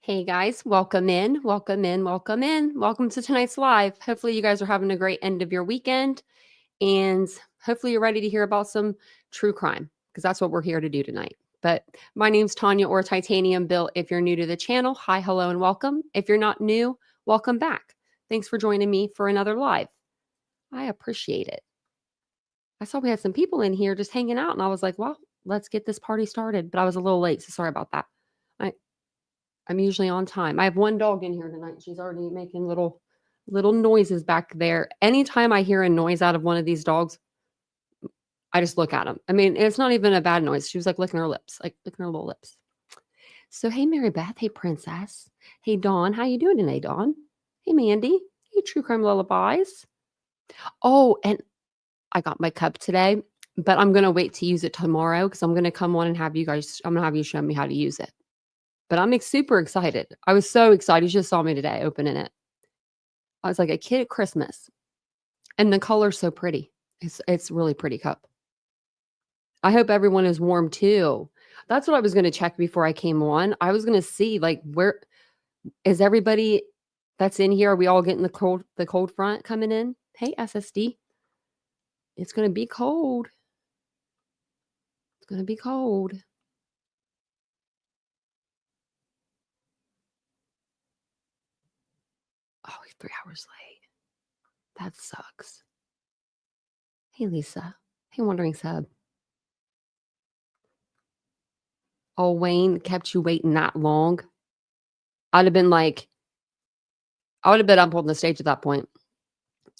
Hey guys, welcome in, welcome in, welcome in. Welcome to tonight's live. Hopefully, you guys are having a great end of your weekend, and hopefully, you're ready to hear about some true crime because that's what we're here to do tonight. But my name's Tanya or TitaniumBuilt. If you're new to the channel, hi, hello, and welcome. If you're not new, welcome back. Thanks for joining me for another live. I appreciate it. I saw we had some people in here just hanging out, and I was like, well, let's get this party started. But I was a little late, so sorry about that. I'm usually on time. I have one dog in here tonight. She's already making little noises back there. Anytime I hear a noise out of one of these dogs, I just look at them. I mean, it's not even a bad noise. She was like licking her lips, like licking her little lips. So, hey, Mary Beth. Hey, Princess. Hey, Dawn. How you doing today, Dawn? Hey, Mandy. Hey, True Crime Lullabies. Oh, and I got my cup today, but I'm going to wait to use it tomorrow because I'm going to come on and have you guys, I'm going to have you show me how to use it. But I'm super excited. I was so excited. You just saw me today opening it. I was like a kid at Christmas. And the color's so pretty. It's really pretty cup. I hope everyone is warm too. That's what I was going to check before I came on. I was going to see like where is everybody that's in here? Are we all getting the cold front coming in? Hey, SSD. It's going to be cold. It's going to be cold. Oh, 3 hours late. That sucks. Hey, Lisa. Hey, Wandering Sub. Oh, Wayne kept you waiting that long. I'd have been like, I would have been up on the stage at that point.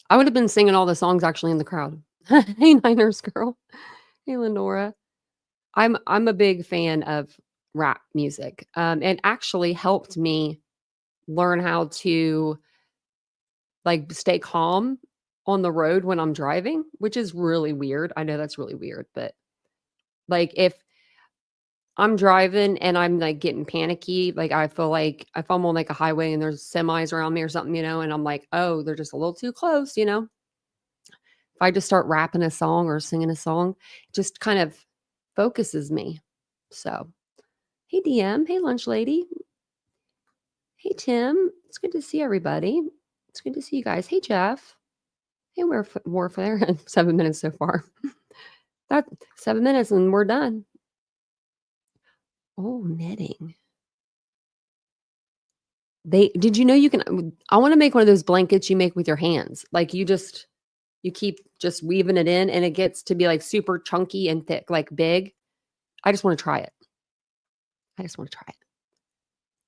I would have been singing all the songs actually in the crowd. Hey, Niners girl. Hey, Lenora. I'm a big fan of rap music. It actually helped me learn how to like stay calm on the road when I'm driving, which is really weird. I know that's really weird, but like if I'm driving and I'm like getting panicky, like I feel like if I'm on like a highway and there's semis around me or something, and I'm like, oh, they're just a little too close, If I just start rapping a song or singing a song, it just kind of focuses me. So, hey, DM. Hey, lunch lady. Hey, Tim. It's good to see everybody. It's good to see you guys. Hey, Jeff. Hey, Warfare. 7 minutes so far. That 7 minutes and we're done. Oh, knitting. Did you know you can, I want to make one of those blankets you make with your hands. Like you keep just weaving it in and it gets to be like super chunky and thick, like big. I just want to try it.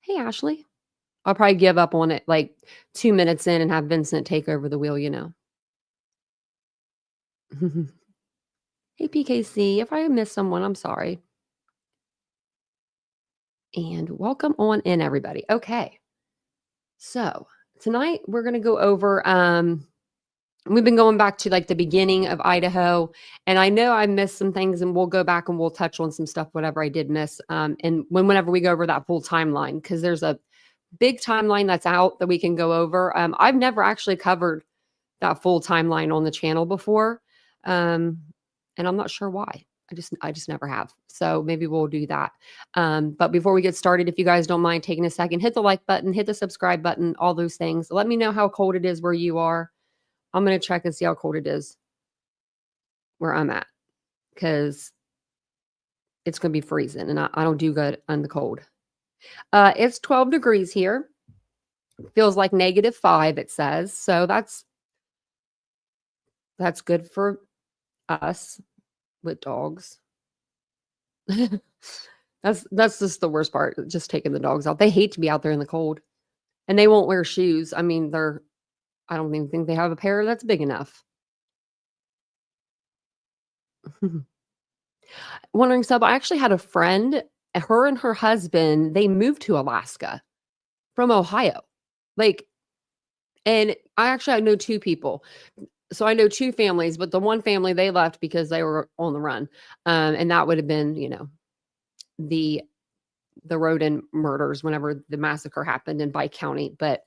Hey, Ashley. I'll probably give up on it like 2 minutes in and have Vincent take over the wheel, Hey, PKC. If I missed someone, I'm sorry. And welcome on in, everybody. Okay. So tonight we're going to go over, we've been going back to like the beginning of Idaho, and I know I missed some things and we'll go back and we'll touch on some stuff, whatever I did miss. And whenever we go over that full timeline, because there's a big timeline that's out that we can go over. I've never actually covered that full timeline on the channel before. And I'm not sure why. I just never have. So maybe we'll do that. But before we get started, if you guys don't mind taking a second, hit the like button, hit the subscribe button, all those things. Let me know how cold it is where you are. I'm going to check and see how cold it is where I'm at, because it's going to be freezing and I don't do good on the cold. It's 12 degrees here. Feels like -5, it says. So that's good for us with dogs. That's just the worst part, just taking the dogs out. They hate to be out there in the cold, and they won't wear shoes. I mean, I don't even think they have a pair that's big enough. Wondering Sub, I actually had a friend, her and her husband, they moved to Alaska from Ohio. Like, and I know 2 people. So I know 2 families, but the one family, they left because they were on the run. And that would have been, the rodent murders whenever the massacre happened in Pike County. But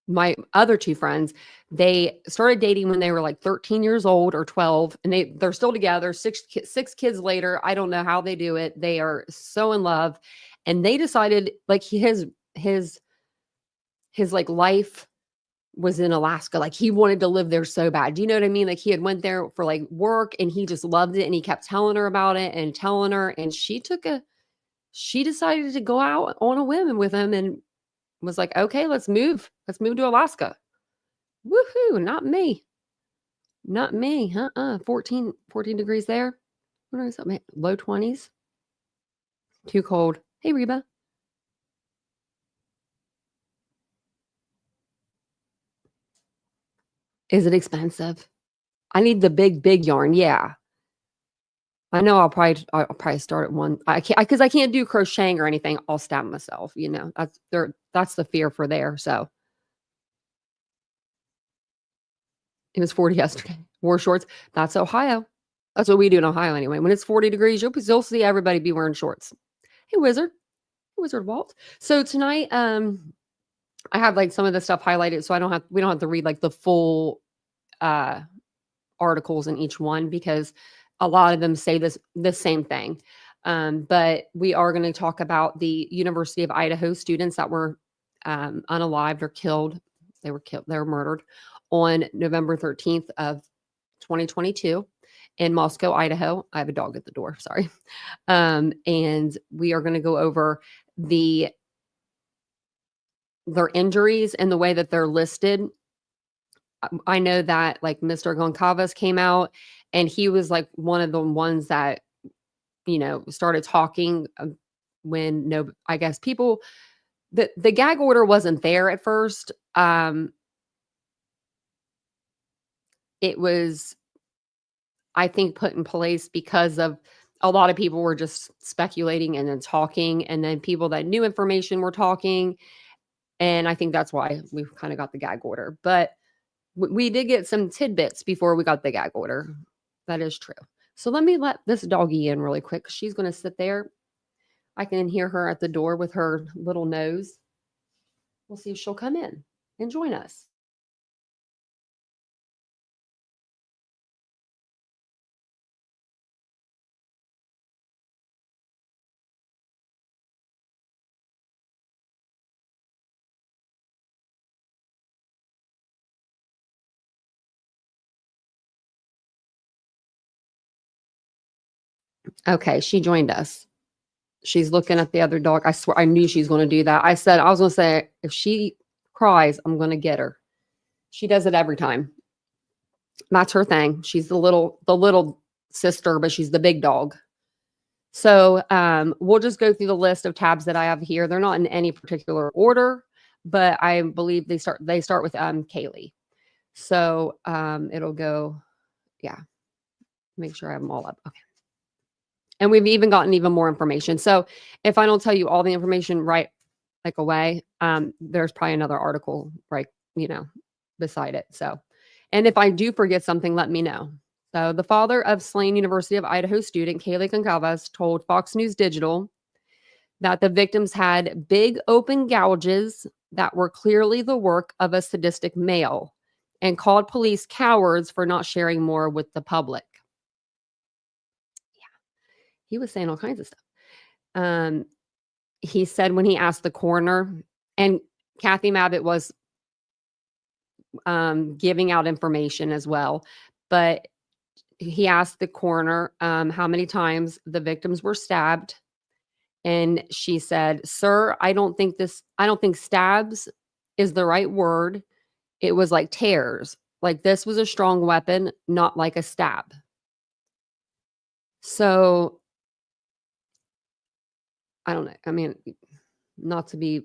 my other 2 friends, they started dating when they were like 13 years old or 12, and they're still together 6 kids later. I don't know how they do it. They are so in love. And they decided like his like life was in Alaska. Like he wanted to live there so bad. Do you know what I mean? Like he had went there for like work and he just loved it and he kept telling her about it and telling her, and she decided to go out on a whim with him and was like, okay, let's move. Let's move to Alaska. Woohoo. Not me. Not me. 14 degrees there. What is that? Low 20s. Too cold. Hey, Reba. Is it expensive? I need the big yarn. Yeah. I know I'll probably start at one. I can't because I can't do crocheting or anything. I'll stab myself, you know. That's the fear for there. So it was 40 yesterday. Wore shorts. That's Ohio. That's what we do in Ohio anyway. When it's 40 degrees, you'll see everybody be wearing shorts. Hey, Wizard Walt. So tonight, I have like some of the stuff highlighted, so we don't have to read like the full articles in each one because a lot of them say the same thing. But we are going to talk about the University of Idaho students that were unalived or killed. They were murdered on November 13th of 2022 in Moscow, Idaho. I have a dog at the door. Sorry. And we are going to go over their injuries and the way that they're listed. I know that like Mr. Goncalves came out and he was like one of the ones that, you know, started talking when I guess people, the gag order wasn't there at first. It was, I think, put in place because of a lot of people were just speculating and then talking, and then people that knew information were talking. And I think that's why we kind of got the gag order. But we did get some tidbits before we got the gag order. That is true. So let me let this doggy in really quick. She's going to sit there. I can hear her at the door with her little nose. We'll see if she'll come in and join us. Okay, she joined us. She's looking at the other dog. I swear I knew she's going to do that. I was going to say, if she cries, I'm going to get her. She does it every time. That's her thing. She's the little sister, but she's the big dog. So we'll just go through the list of tabs that I have here. They're not in any particular order, but I believe they start with Kaylee. So it'll go, yeah. Make sure I have them all up. Okay. And we've even gotten even more information. So if I don't tell you all the information right like away, there's probably another article right, you know, beside it. So, and if I do forget something, let me know. So the father of slain University of Idaho student Kaylee Goncalves told Fox News Digital that the victims had big open gouges that were clearly the work of a sadistic male and called police cowards for not sharing more with the public. He was saying all kinds of stuff. He said when he asked the coroner, and Kathy Mabbitt was giving out information as well, but he asked the coroner how many times the victims were stabbed. And she said, "Sir, I don't think stabs is the right word. It was like tears. Like this was a strong weapon, not like a stab." So I don't know. I mean, not to be,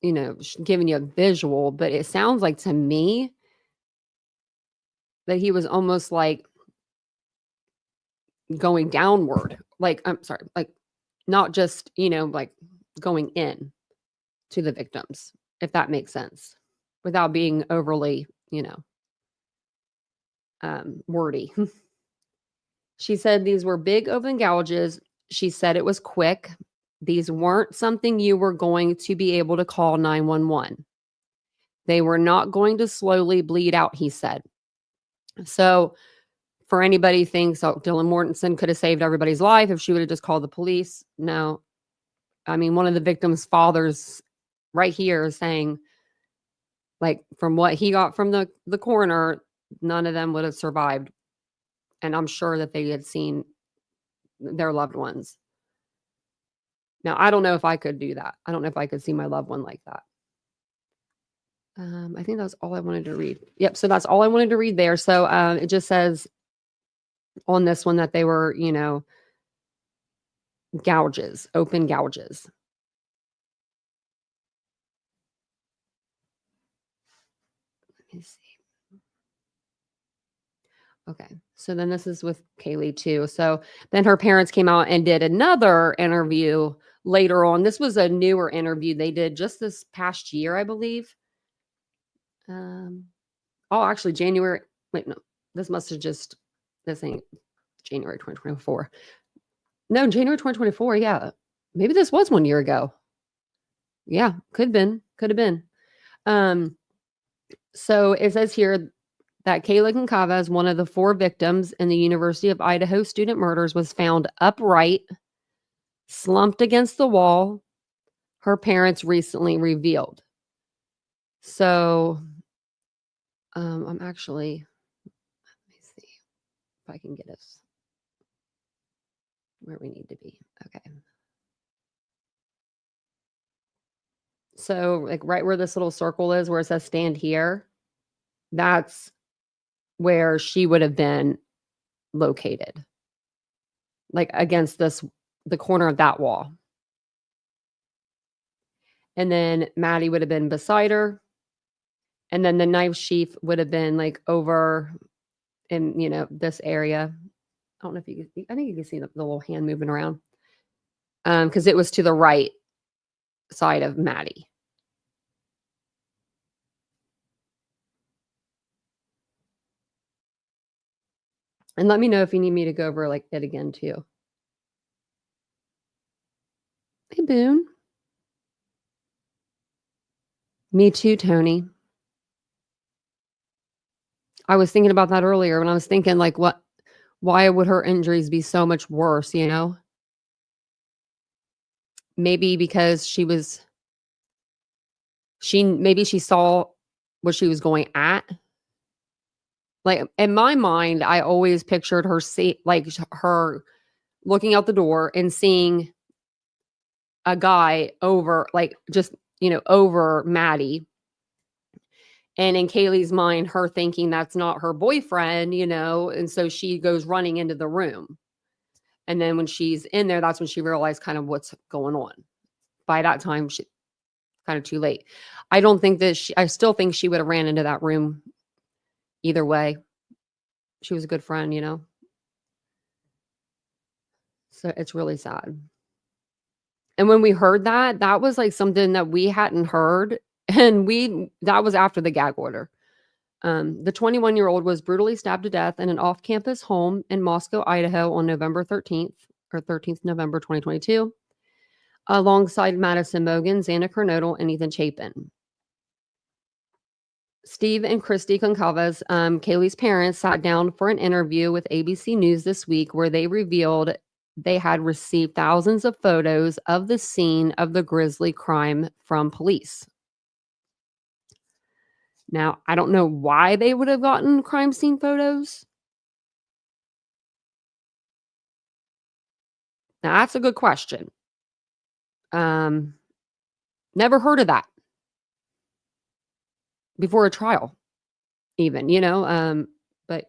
you know, giving you a visual, but it sounds like to me that he was almost like going downward. Like, I'm sorry, like not just, you know, like going in to the victims, if that makes sense, without being overly, you know, wordy. She said these were big open gouges. She said it was quick. These weren't something you were going to be able to call 911. They were not going to slowly bleed out, he said. So for anybody thinks, oh, Dylan Mortensen could have saved everybody's life if she would have just called the police. No. I mean, one of the victims' fathers right here is saying, like, from what he got from the coroner, none of them would have survived. And I'm sure that they had seen their loved ones. Now, I don't know if I could do that. I don't know if I could see my loved one like that. I think that's all I wanted to read. Yep. So that's all I wanted to read there. So it just says on this one that they were, gouges, open gouges. Let me see. Okay. So then this is with Kaylee too. So then her parents came out and did another interview later on. This was a newer interview they did just this past year, I believe. Actually January. Wait, no. This ain't January 2024. No, January 2024. Yeah. Maybe this was 1 year ago. Yeah, could have been. So it says here that Kayla Goncalves, one of the 4 victims in the University of Idaho student murders, was found upright, slumped against the wall, her parents recently revealed. So I'm actually, let me see if I can get us where we need to be. Okay. So like right where this little circle is where it says stand here, that's where she would have been located. Like against the corner of that wall. And then Maddie would have been beside her. And then the knife sheath would have been like over in, this area. I don't know if you can, I think you can see the little hand moving around. Because it was to the right side of Maddie. And let me know if you need me to go over like it again too. Hey, Boone. Me too, Tony. I was thinking about that earlier when I was thinking like why would her injuries be so much worse, Maybe because maybe she saw what she was going at. Like in my mind, I always pictured her her looking out the door and seeing a guy over, like just, over Maddie. And in Kaylee's mind, her thinking that's not her boyfriend, and so she goes running into the room. And then when she's in there, that's when she realized kind of what's going on. By that time, she kind of too late. I still think she would have ran into that room either way. She was a good friend, So it's really sad. And when we heard that was like something that we hadn't heard. And that was after the gag order. The 21-year-old was brutally stabbed to death in an off-campus home in Moscow, Idaho on November 13th, or 13th November 2022, alongside Madison Mogan, Xana Kernodle, and Ethan Chapin. Steve and Christy Goncalves, Kaylee's parents, sat down for an interview with ABC News this week where they revealed they had received thousands of photos of the scene of the grisly crime from police. Now, I don't know why they would have gotten crime scene photos. Now, that's a good question. Never heard of that before a trial, even, but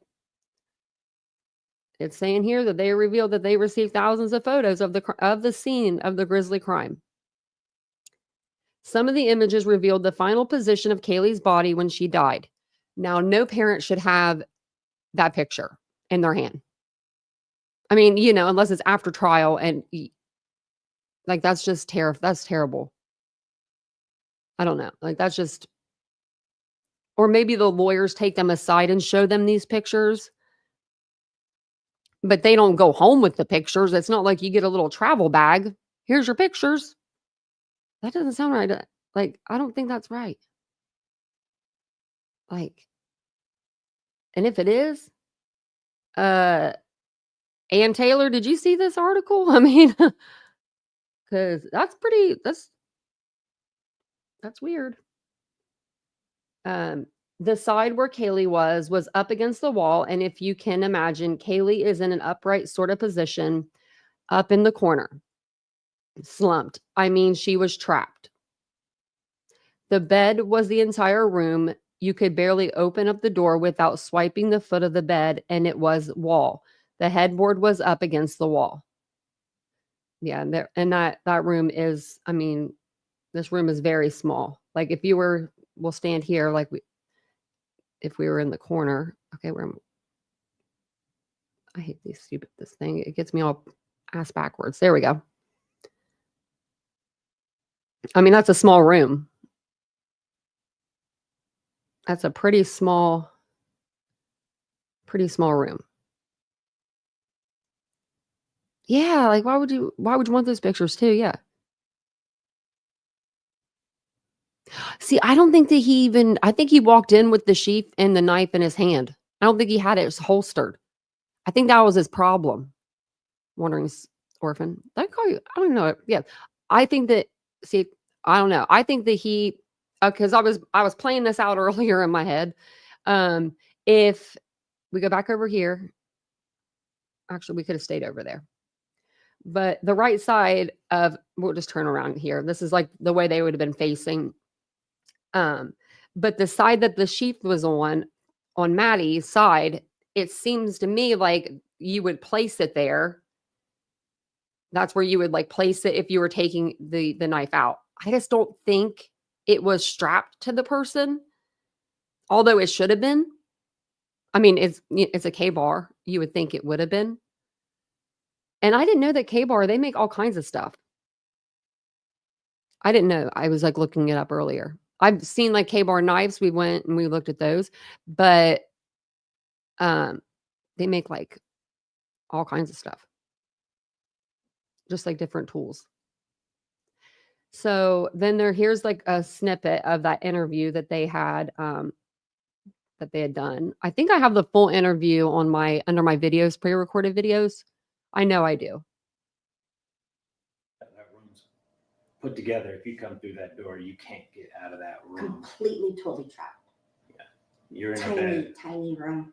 it's saying here that they revealed that they received thousands of photos of the scene of the grisly crime. Some of the images revealed the final position of Kaylee's body when she died. Now, no parent should have that picture in their hand. I mean, unless it's after trial and like, that's just that's terrible. I don't know. Like, that's just, or maybe the lawyers take them aside and show them these pictures, but they don't go home with the pictures. It's not like you get a little travel bag. Here's your pictures. That doesn't sound right. Like, I don't think that's right. Like, and if it is, Ann Taylor, did you see this article? I mean, because that's weird. The side where Kaylee was up against the wall, and if you can imagine, Kaylee is in an upright sort of position up in the corner, slumped. I mean, she was trapped. The bed was the entire room. You could barely open up the door without swiping the foot of the bed, and it was wall. The headboard was up against the wall. Yeah, and that room is, I mean, this room is very small. Like if you we'll stand here like if we were in the corner. Okay, I hate this thing. It gets me all ass backwards. There we go. I mean, that's a small room. That's a pretty small room. Yeah, like why would you want those pictures too? Yeah. See, I don't think that I think he walked in with the sheath and the knife in his hand. I don't think he had it holstered. I think that was his problem. Wandering orphan. Did I call you? I don't know. Yeah. I think that, see, I don't know. I think that because I was playing this out earlier in my head. If we go back over here, actually, we could have stayed over there. But the right side we'll just turn around here. This is like the way they would have been facing. But the side that the sheath was on Maddie's side, it seems to me like you would place it there. That's where you would like place it if you were taking the knife out. I just don't think it was strapped to the person, although it should have been. I mean, it's a K-bar. You would think it would have been. And I didn't know that K-bar, they make all kinds of stuff. I didn't know. I was like looking it up earlier. I've seen like K-bar knives. We went and we looked at those, but they make like all kinds of stuff. Just like different tools. So then here's like a snippet of that interview that they had done. I think I have the full interview under my videos, pre-recorded videos. I know I do. That room's put together. If you come through that door, you can't get out of that room. Completely, totally trapped. Yeah, you're in a bed. Tiny room.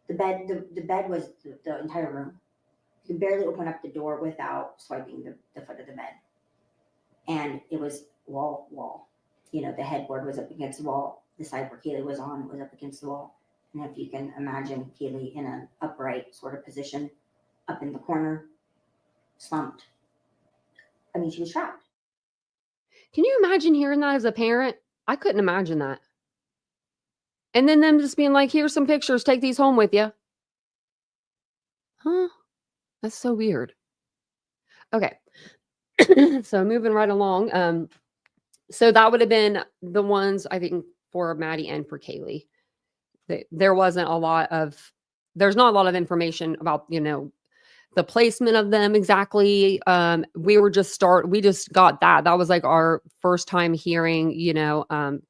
The bed was the entire room. You could barely open up the door without swiping the foot of the bed. And it was wall. You know, the headboard was up against the wall. The side where Kaylee was on was up against the wall. And if you can imagine Kaylee in an upright sort of position, up in the corner, slumped. I mean, she was trapped. Can you imagine hearing that as a parent? I couldn't imagine that. And then them just being like, here's some pictures, take these home with you. Huh? That's so weird. Okay. So moving right along. So that would have been the ones, I think, for Maddie and for Kaylee. There's not a lot of information about, the placement of them exactly. We just got that. That was like our first time hearing,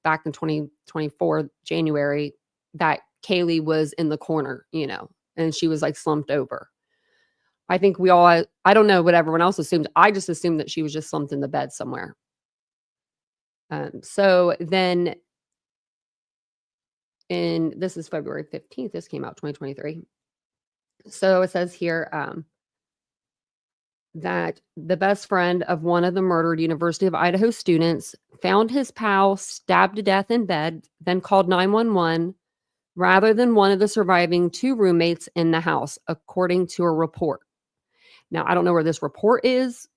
back in 2024, January, that Kaylee was in the corner, and she was like slumped over. I think I don't know what everyone else assumed. I just assumed that she was just slumped in the bed somewhere. So then this is February 15th. This came out 2023. So it says here, that the best friend of one of the murdered University of Idaho students found his pal stabbed to death in bed, then called 911 rather than one of the surviving two roommates in the house, according to a report. Now, I don't know where this report is.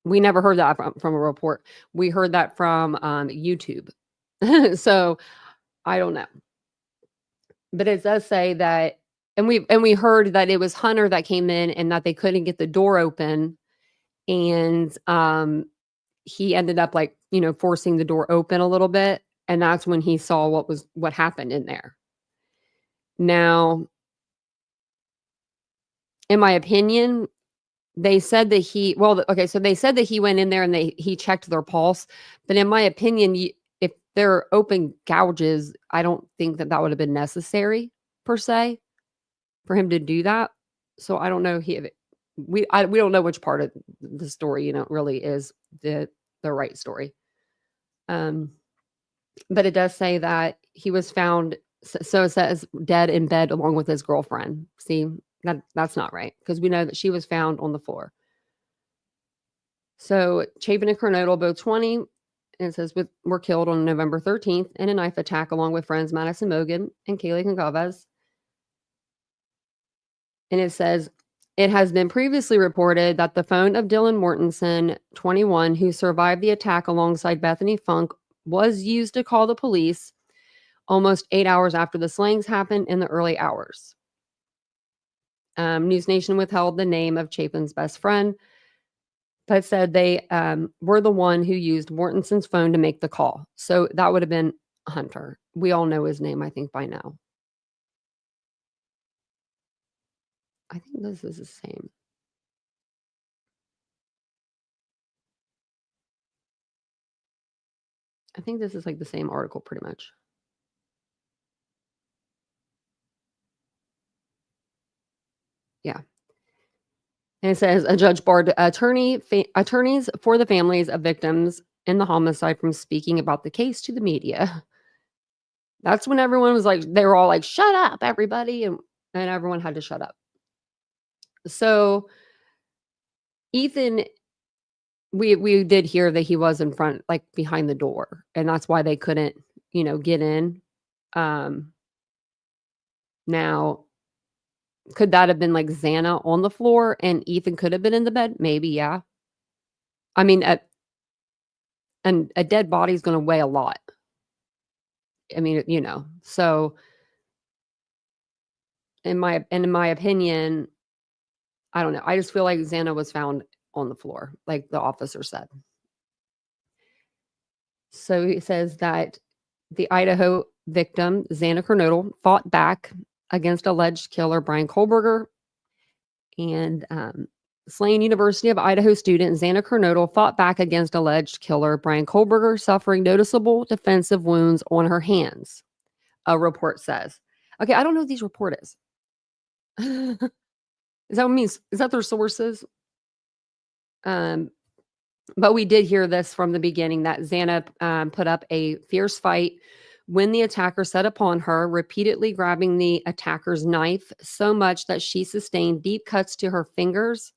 We never heard that from a report. We heard that from YouTube. So I don't know. But it does say that, and we heard that it was Hunter that came in and that they couldn't get the door open. And he ended up forcing the door open a little bit. And that's when he saw what happened in there. Now, in my opinion, they said that so they said that he went in there and he checked their pulse. But in my opinion, if they're open gouges, I don't think that would have been necessary. per se for him to do that. So I don't know we don't know which part of the story, really is the right story. But it does say that he was found. So it says dead in bed along with his girlfriend. See, that's not right because we know that she was found on the floor. So Chapin and Kernodle, both 20, and it says were killed on November 13th in a knife attack along with friends Madison Mogan and Kaylee Goncalves. And it says, it has been previously reported that the phone of Dylan Mortensen, 21, who survived the attack alongside Bethany Funk, was used to call the police almost 8 hours after the slayings happened in the early hours. News Nation withheld the name of Chapin's best friend, but said they were the one who used Mortensen's phone to make the call. So that would have been Hunter. We all know his name, I think, by now. I think this is the same. I think this is like the same article pretty much. Yeah. And it says a judge barred attorneys for the families of victims in the homicide from speaking about the case to the media. That's when everyone was like, they were all like, shut up, everybody. And everyone had to shut up. So Ethan, we did hear that he was in front, like behind the door. And that's why they couldn't, get in. Now, could that have been like Xana on the floor and Ethan could have been in the bed? Maybe, yeah. I mean, a dead body is going to weigh a lot. I mean, so in my opinion, I don't know. I just feel like Xana was found on the floor, like the officer said. So he says that the Idaho victim, Xana Kernodle, fought back against alleged killer Brian Kohlberger. And slain University of Idaho student Xana Kernodle fought back against alleged killer Brian Kohlberger, suffering noticeable defensive wounds on her hands, a report says. Okay, I don't know what these report is. Is that what it means? Is that their sources? But we did hear this from the beginning that Xana put up a fierce fight when the attacker set upon her, repeatedly grabbing the attacker's knife so much that she sustained deep cuts to her fingers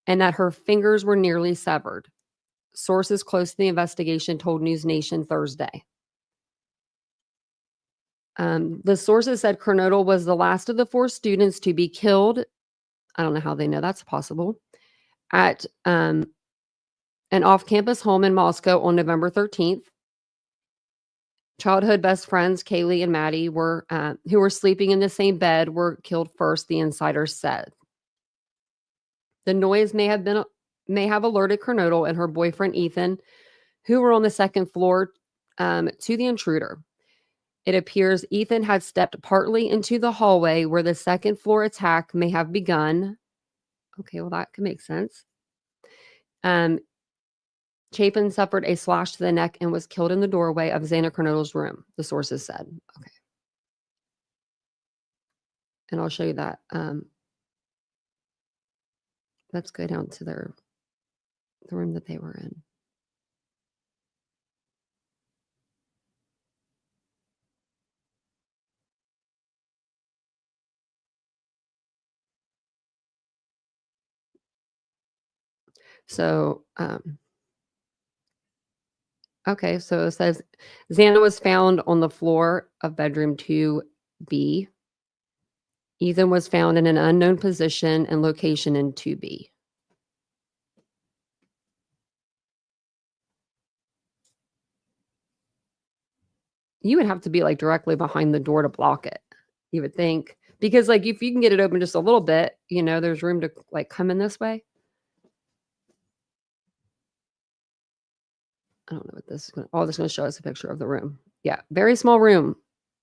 and that her fingers were nearly severed. Sources close to the investigation told News Nation Thursday. The sources said Kernodle was the last of the 4 students to be killed. I don't know how they know that's possible. At an off-campus home in Moscow on November 13th. Childhood best friends Kaylee and Maddie were who were sleeping in the same bed were killed first, the insider said. The noise may have alerted Kernodle and her boyfriend Ethan, who were on the second floor, to the intruder. It appears Ethan had stepped partly into the hallway where the second floor attack may have begun. Okay, well, that can make sense. Chapin suffered a slash to the neck and was killed in the doorway of Xana Kernodle's room, the sources said. Okay. And I'll show you that. Let's go down to the room that they were in. So, okay, so it says Xana was found on the floor of bedroom 2B. Ethan was found in an unknown position and location in 2B. You would have to be like directly behind the door to block it, you would think. Because like if you can get it open just a little bit, there's room to like come in this way. I don't know what this is going to, this is going to show us a picture of the room. Yeah, very small room.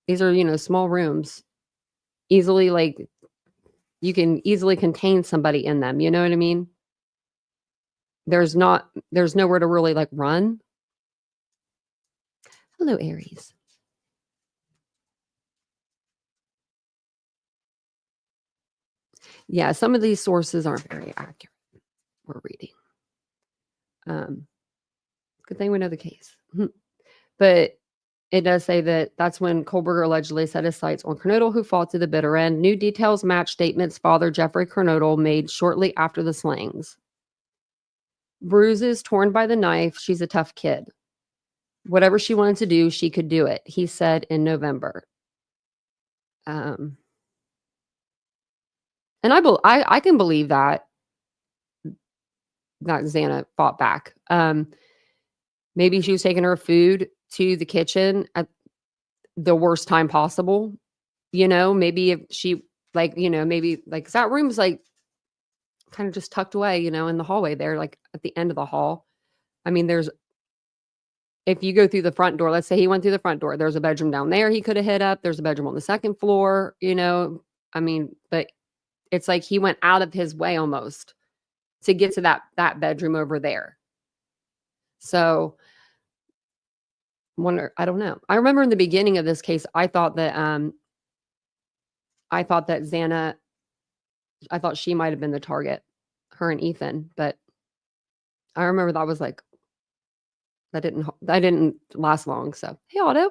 These are, small rooms. Easily, like, you can easily contain somebody in them. You know what I mean? There's nowhere to really, like, run. Hello, Aries. Yeah, some of these sources aren't very accurate. We're reading. Good thing we know the case. But it does say that that's when Kohlberger allegedly set his sights on Kernodle, who fought to the bitter end. New details match statements father Jeffrey Kernodle made shortly after the slings. Bruises torn by the knife. She's a tough kid. Whatever she wanted to do, she could do it, he said in November. And I can believe that Xana fought back. Maybe she was taking her food to the kitchen at the worst time possible. Maybe if she maybe like that room's like kind of just tucked away, in the hallway there, like at the end of the hall. I mean, if you go through the front door, let's say he went through the front door, there's a bedroom down there he could have hit up. There's a bedroom on the second floor, I mean, but it's like he went out of his way almost to get to that bedroom over there. So I don't know. I remember in the beginning of this case, I thought that Xana, I thought she might have been the target, her and Ethan, but I remember that was like, that didn't last long. So, hey, Otto.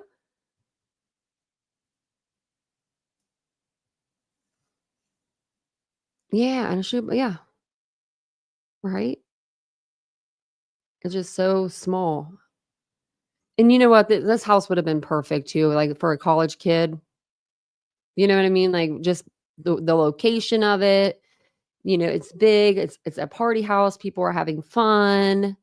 Yeah, and yeah. Right? It's just so small. And you know what? This house would have been perfect too, like for a college kid. You know what I mean? Like just the location of it. It's big. It's a party house. People are having fun.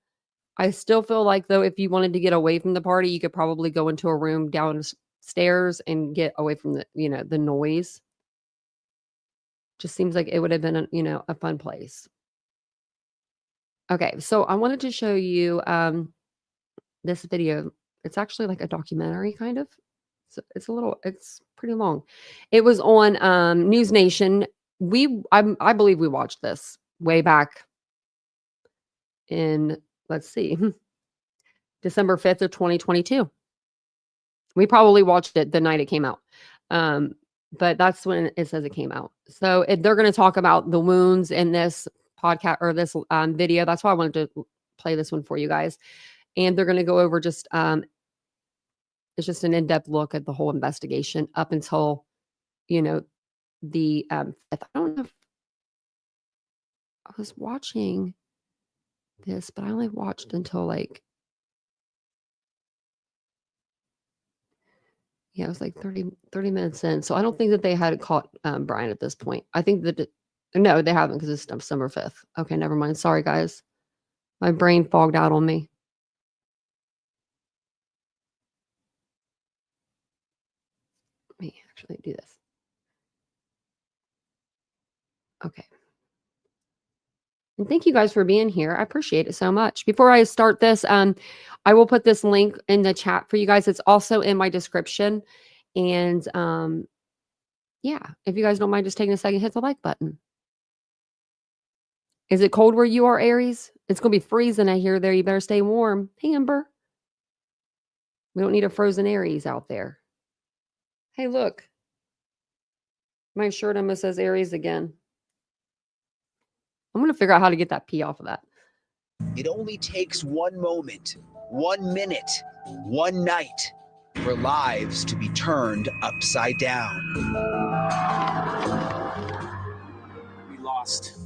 I still feel like though, if you wanted to get away from the party, you could probably go into a room downstairs and get away from the noise. Just seems like it would have been a fun place. Okay, so I wanted to show you this video. It's actually like a documentary kind of. So it's pretty long. It was on News Nation. I believe we watched this way back in, let's see, December 5th of 2022. We probably watched it the night it came out. But that's when it says it came out. So they're going to talk about the wounds in this podcast or this video. That's why I wanted to play this one for you guys. And they're going to go over just, it's just an in-depth look at the whole investigation up until, the, I don't know if I was watching this, but I only watched until like, yeah, it was like 30 minutes in. So I don't think that they had caught Brian at this point. I think that, no, they haven't because it's December 5th. Okay, never mind. Sorry, guys. My brain fogged out on me. Let me actually do this. Okay. And thank you guys for being here. I appreciate it so much. Before I start this, I will put this link in the chat for you guys. It's also in my description. And yeah, if you guys don't mind just taking a second, hit the like button. Is it cold where you are, Aries? It's going to be freezing out here there. You better stay warm. Hey, Amber. We don't need a frozen Aries out there. Hey, look. My shirt almost says Aries again. I'm going to figure out how to get that P off of that. It only takes one moment, 1 minute, one night for lives to be turned upside down. We lost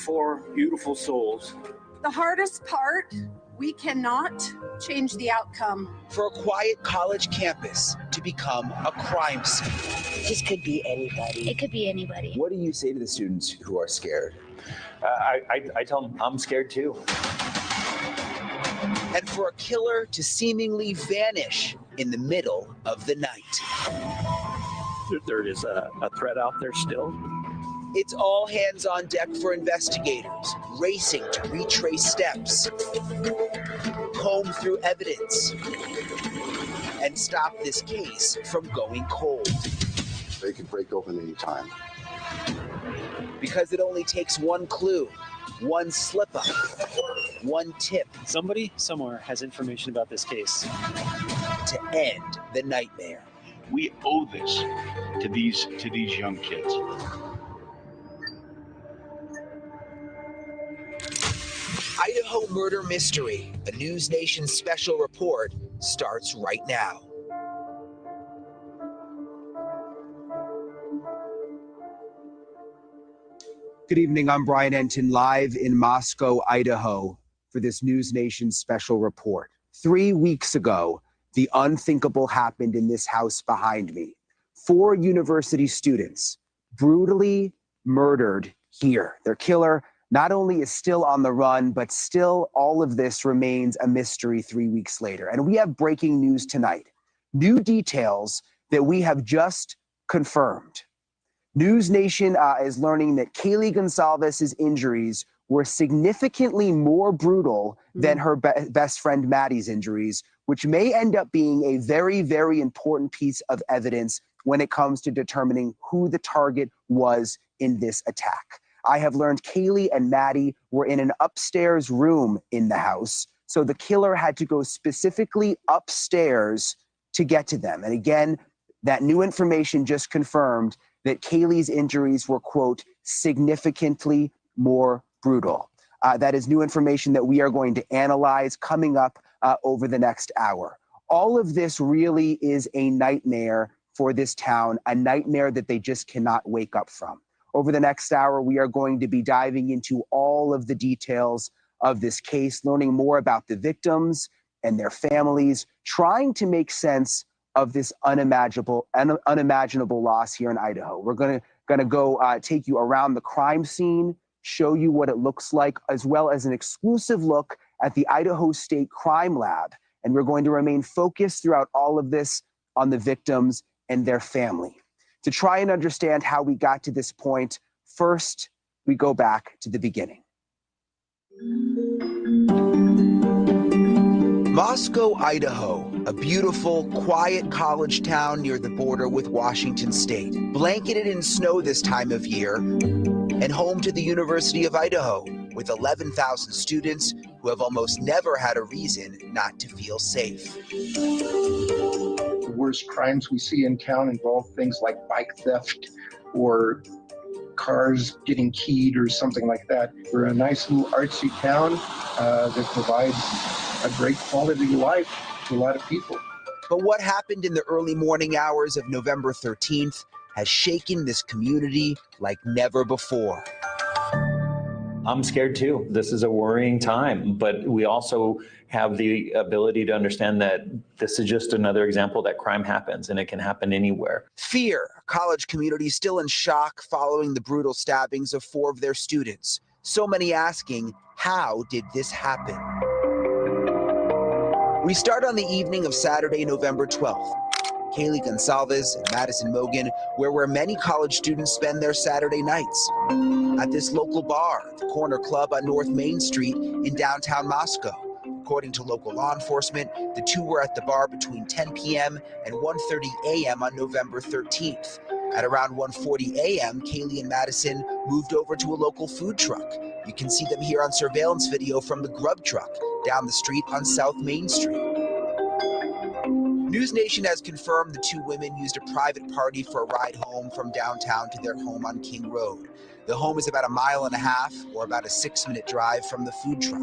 4 beautiful souls. The hardest part, we cannot change the outcome. For a quiet college campus to become a crime scene. This could be anybody. It could be anybody. What do you say to the students who are scared? I tell them I'm scared too. And for a killer to seemingly vanish in the middle of the night. There is a threat out there still. It's all hands on deck for investigators, racing to retrace steps, comb through evidence, and stop this case from going cold. They could break open any time. Because it only takes one clue, one slip up, one tip. Somebody somewhere has information about this case. To end the nightmare. We owe this to these young kids. Idaho Murder Mystery, a News Nation special report, starts right now. Good evening, I'm Brian Enton, live in Moscow, Idaho, for this News Nation special report. 3 weeks ago, the unthinkable happened in this house behind me. 4 university students brutally murdered here. Their killer not only is still on the run, but still all of this remains a mystery 3 weeks later. And we have breaking news tonight. New details that we have just confirmed. News Nation is learning that Kaylee Gonsalves's injuries were significantly more brutal than her best friend Maddie's injuries, which may end up being a very, very important piece of evidence when it comes to determining who the target was in this attack. I have learned Kaylee and Maddie were in an upstairs room in the house, so the killer had to go specifically upstairs to get to them. And again, that new information just confirmed that Kaylee's injuries were, quote, significantly more brutal. That is new information that we are going to analyze coming up over the next hour. All of this really is a nightmare for this town, a nightmare that they just cannot wake up from. Over the next hour, we are going to be diving into all of the details of this case, learning more about the victims and their families, trying to make sense of this unimaginable loss here in Idaho. We're gonna go take you around the crime scene, show you what it looks like, as well as an exclusive look at the Idaho State Crime Lab. And we're going to remain focused throughout all of this on the victims and their family. To try and understand how we got to this point, first, we go back to the beginning. Moscow, Idaho, a beautiful, quiet college town near the border with Washington State, blanketed in snow this time of year, and home to the University of Idaho, with 11,000 students who have almost never had a reason not to feel safe. The worst crimes we see in town involve things like bike theft or cars getting keyed or something like that. We're a nice little artsy town that provides a great quality of life to a lot of people. But what happened in the early morning hours of November 13th has shaken this community like never before. I'm scared too. This is a worrying time, but we also have the ability to understand that this is just another example that crime happens and it can happen anywhere. Fear, a college community still in shock following the brutal stabbings of 4 of their students. So many asking, how did this happen? We start on the evening of Saturday, November 12th. Kaylee Gonsalves and Madison Mogan were where many college students spend their Saturday nights. At this local bar, the Corner Club on North Main Street in downtown Moscow. According to local law enforcement, the two were at the bar between 10 p.m. and 1:30 a.m. on November 13th. At around 1:40 a.m., Kaylee and Madison moved over to a local food truck. You can see them here on surveillance video from the Grub Truck down the street on South Main Street. News Nation has confirmed the 2 women used a private party for a ride home from downtown to their home on King Road. The home is about 1.5 miles or about a 6-minute drive from the food truck.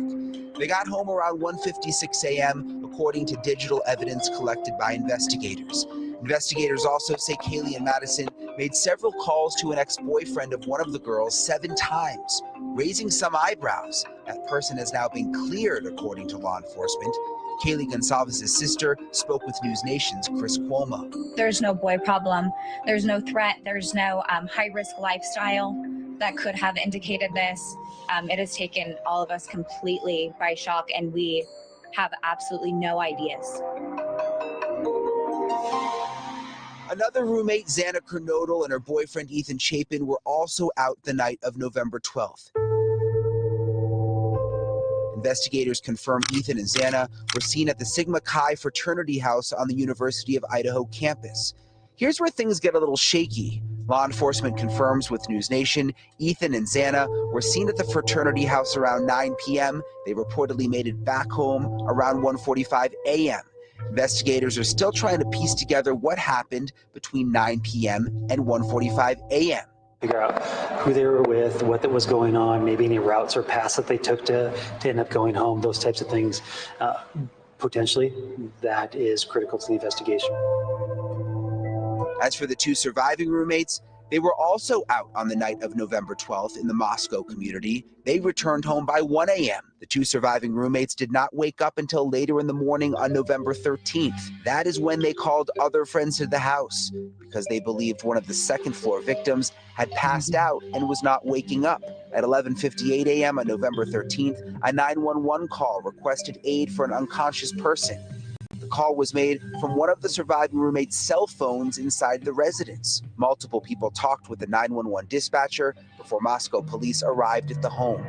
They got home around 1:56 a.m. according to digital evidence collected by investigators. Investigators also say Kaylee and Madison made several calls to an ex-boyfriend of one of the girls 7 times, raising some eyebrows. That person has now been cleared, according to law enforcement. Kaylee Gonsalves' sister spoke with News Nation's Chris Cuomo. There's no boy problem. There's no threat. There's no high-risk lifestyle that could have indicated this. It has taken all of us completely by shock, and we have absolutely no ideas. Another roommate, Xana Kernodle, and her boyfriend, Ethan Chapin, were also out the night of November 12th. Investigators confirmed Ethan and Xana were seen at the Sigma Chi fraternity house on the University of Idaho campus. Here's where things get a little shaky. Law enforcement confirms with News Nation, Ethan and Xana were seen at the fraternity house around 9 p.m. They reportedly made it back home around 1:45 a.m. Investigators are still trying to piece together what happened between 9 p.m. and 1:45 a.m. Figure out who they were with, what that was going on, maybe any routes or paths that they took to end up going home, those types of things. Potentially, that is critical to the investigation. As for the two surviving roommates, they were also out on the night of November 12th in the Moscow community. They returned home by 1 a.m. The two surviving roommates did not wake up until later in the morning on November 13th. That is when they called other friends to the house because they believed one of the second floor victims had passed out and was not waking up. At 11:58 a.m. on November 13th, a 911 call requested aid for an unconscious person. The call was made from one of the surviving roommates' cell phones inside the residence. Multiple people talked with the 911 dispatcher before Moscow police arrived at the home.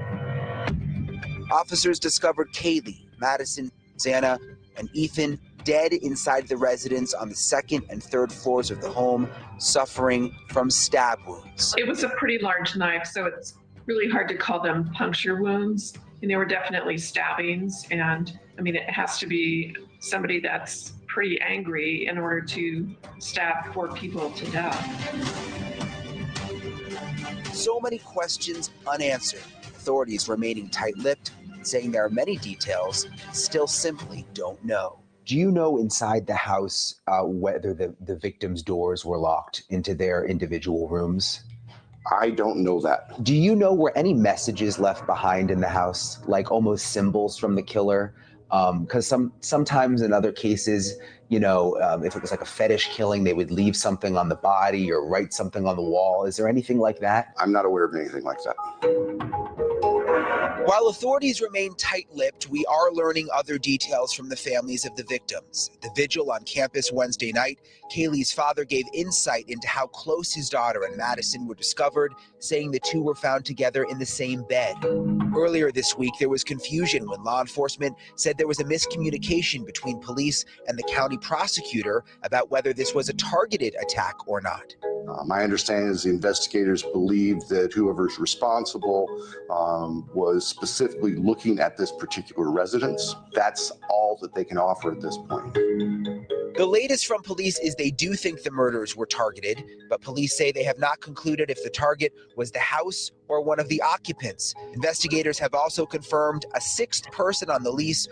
Officers discovered Kaylee, Madison, Xana, and Ethan dead inside the residence on the second and third floors of the home, suffering from stab wounds. It was a pretty large knife, so it's really hard to call them puncture wounds. And they were definitely stabbings. And I mean, it has to be somebody that's pretty angry in order to stab 4 people to death. So many questions unanswered. Authorities remaining tight-lipped, saying there are many details still simply don't know. Do you know inside the house whether the victims' doors were locked into their individual rooms? I don't know that. Do you know were any messages left behind in the house, like almost symbols from the killer? Because sometimes in other cases, you know, if it was like a fetish killing, they would leave something on the body or write something on the wall. Is there anything like that? I'm not aware of anything like that. While authorities remain tight-lipped, we are learning other details from the families of the victims. At the vigil on campus Wednesday night, Kaylee's father gave insight into how close his daughter and Madison were discovered, saying the two were found together in the same bed. Earlier this week, there was confusion when law enforcement said there was a miscommunication between police and the county prosecutor about whether this was a targeted attack or not. My understanding is the investigators believe that whoever's responsible was specifically looking at this particular residence. That's all that they can offer at this point. The latest from police is they do think the murders were targeted, but police say they have not concluded if the target was the house or one of the occupants. Investigators have also confirmed a 6th person on the lease.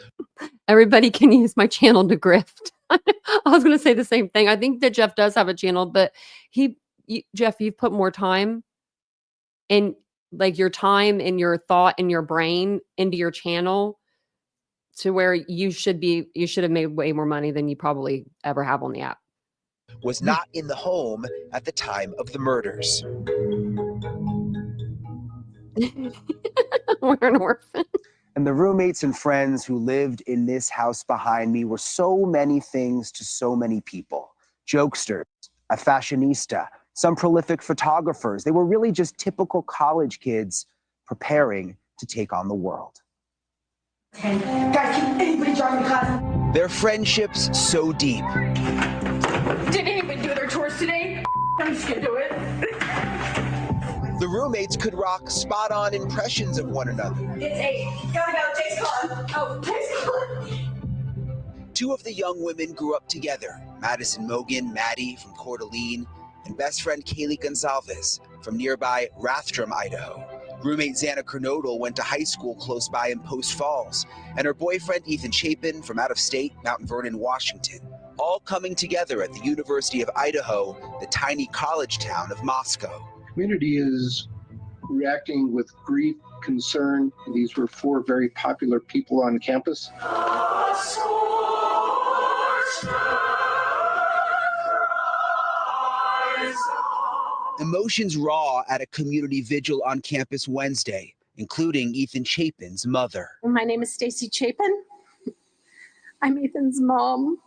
Everybody can use my channel to grift. I was going to say the same thing. I think that Jeff does have a channel, but Jeff, you've put more time in, like, your time and your thought and your brain into your channel to where you should have made way more money than you probably ever have on the app. Was not in the home at the time of the murders. We're an orphan. And the roommates and friends who lived in this house behind me were so many things to so many people. Jokesters, a fashionista, some prolific photographers. They were really just typical college kids preparing to take on the world. Guys, can anybody drive me to class? Their friendships so deep. Did anybody do their chores today? I'm just gonna do it. The roommates could rock spot-on impressions of one another. It's 8. Gotta go. Jake's calling. Oh, Jake's calling. 2 of the young women grew up together. Madison Mogan, Maddie from Coeur d'Alene, and best friend Kaylee Gonzalez from nearby Rathdrum, Idaho. Roommate Xana Kernodle went to high school close by in Post Falls, and her boyfriend Ethan Chapin from out of state, Mount Vernon, Washington, all coming together at the University of Idaho, the tiny college town of Moscow. Community is reacting with grief, concern. These were 4 very popular people on campus. Emotions raw at a community vigil on campus Wednesday, including Ethan Chapin's mother. My name is Stacy Chapin. I'm Ethan's mom.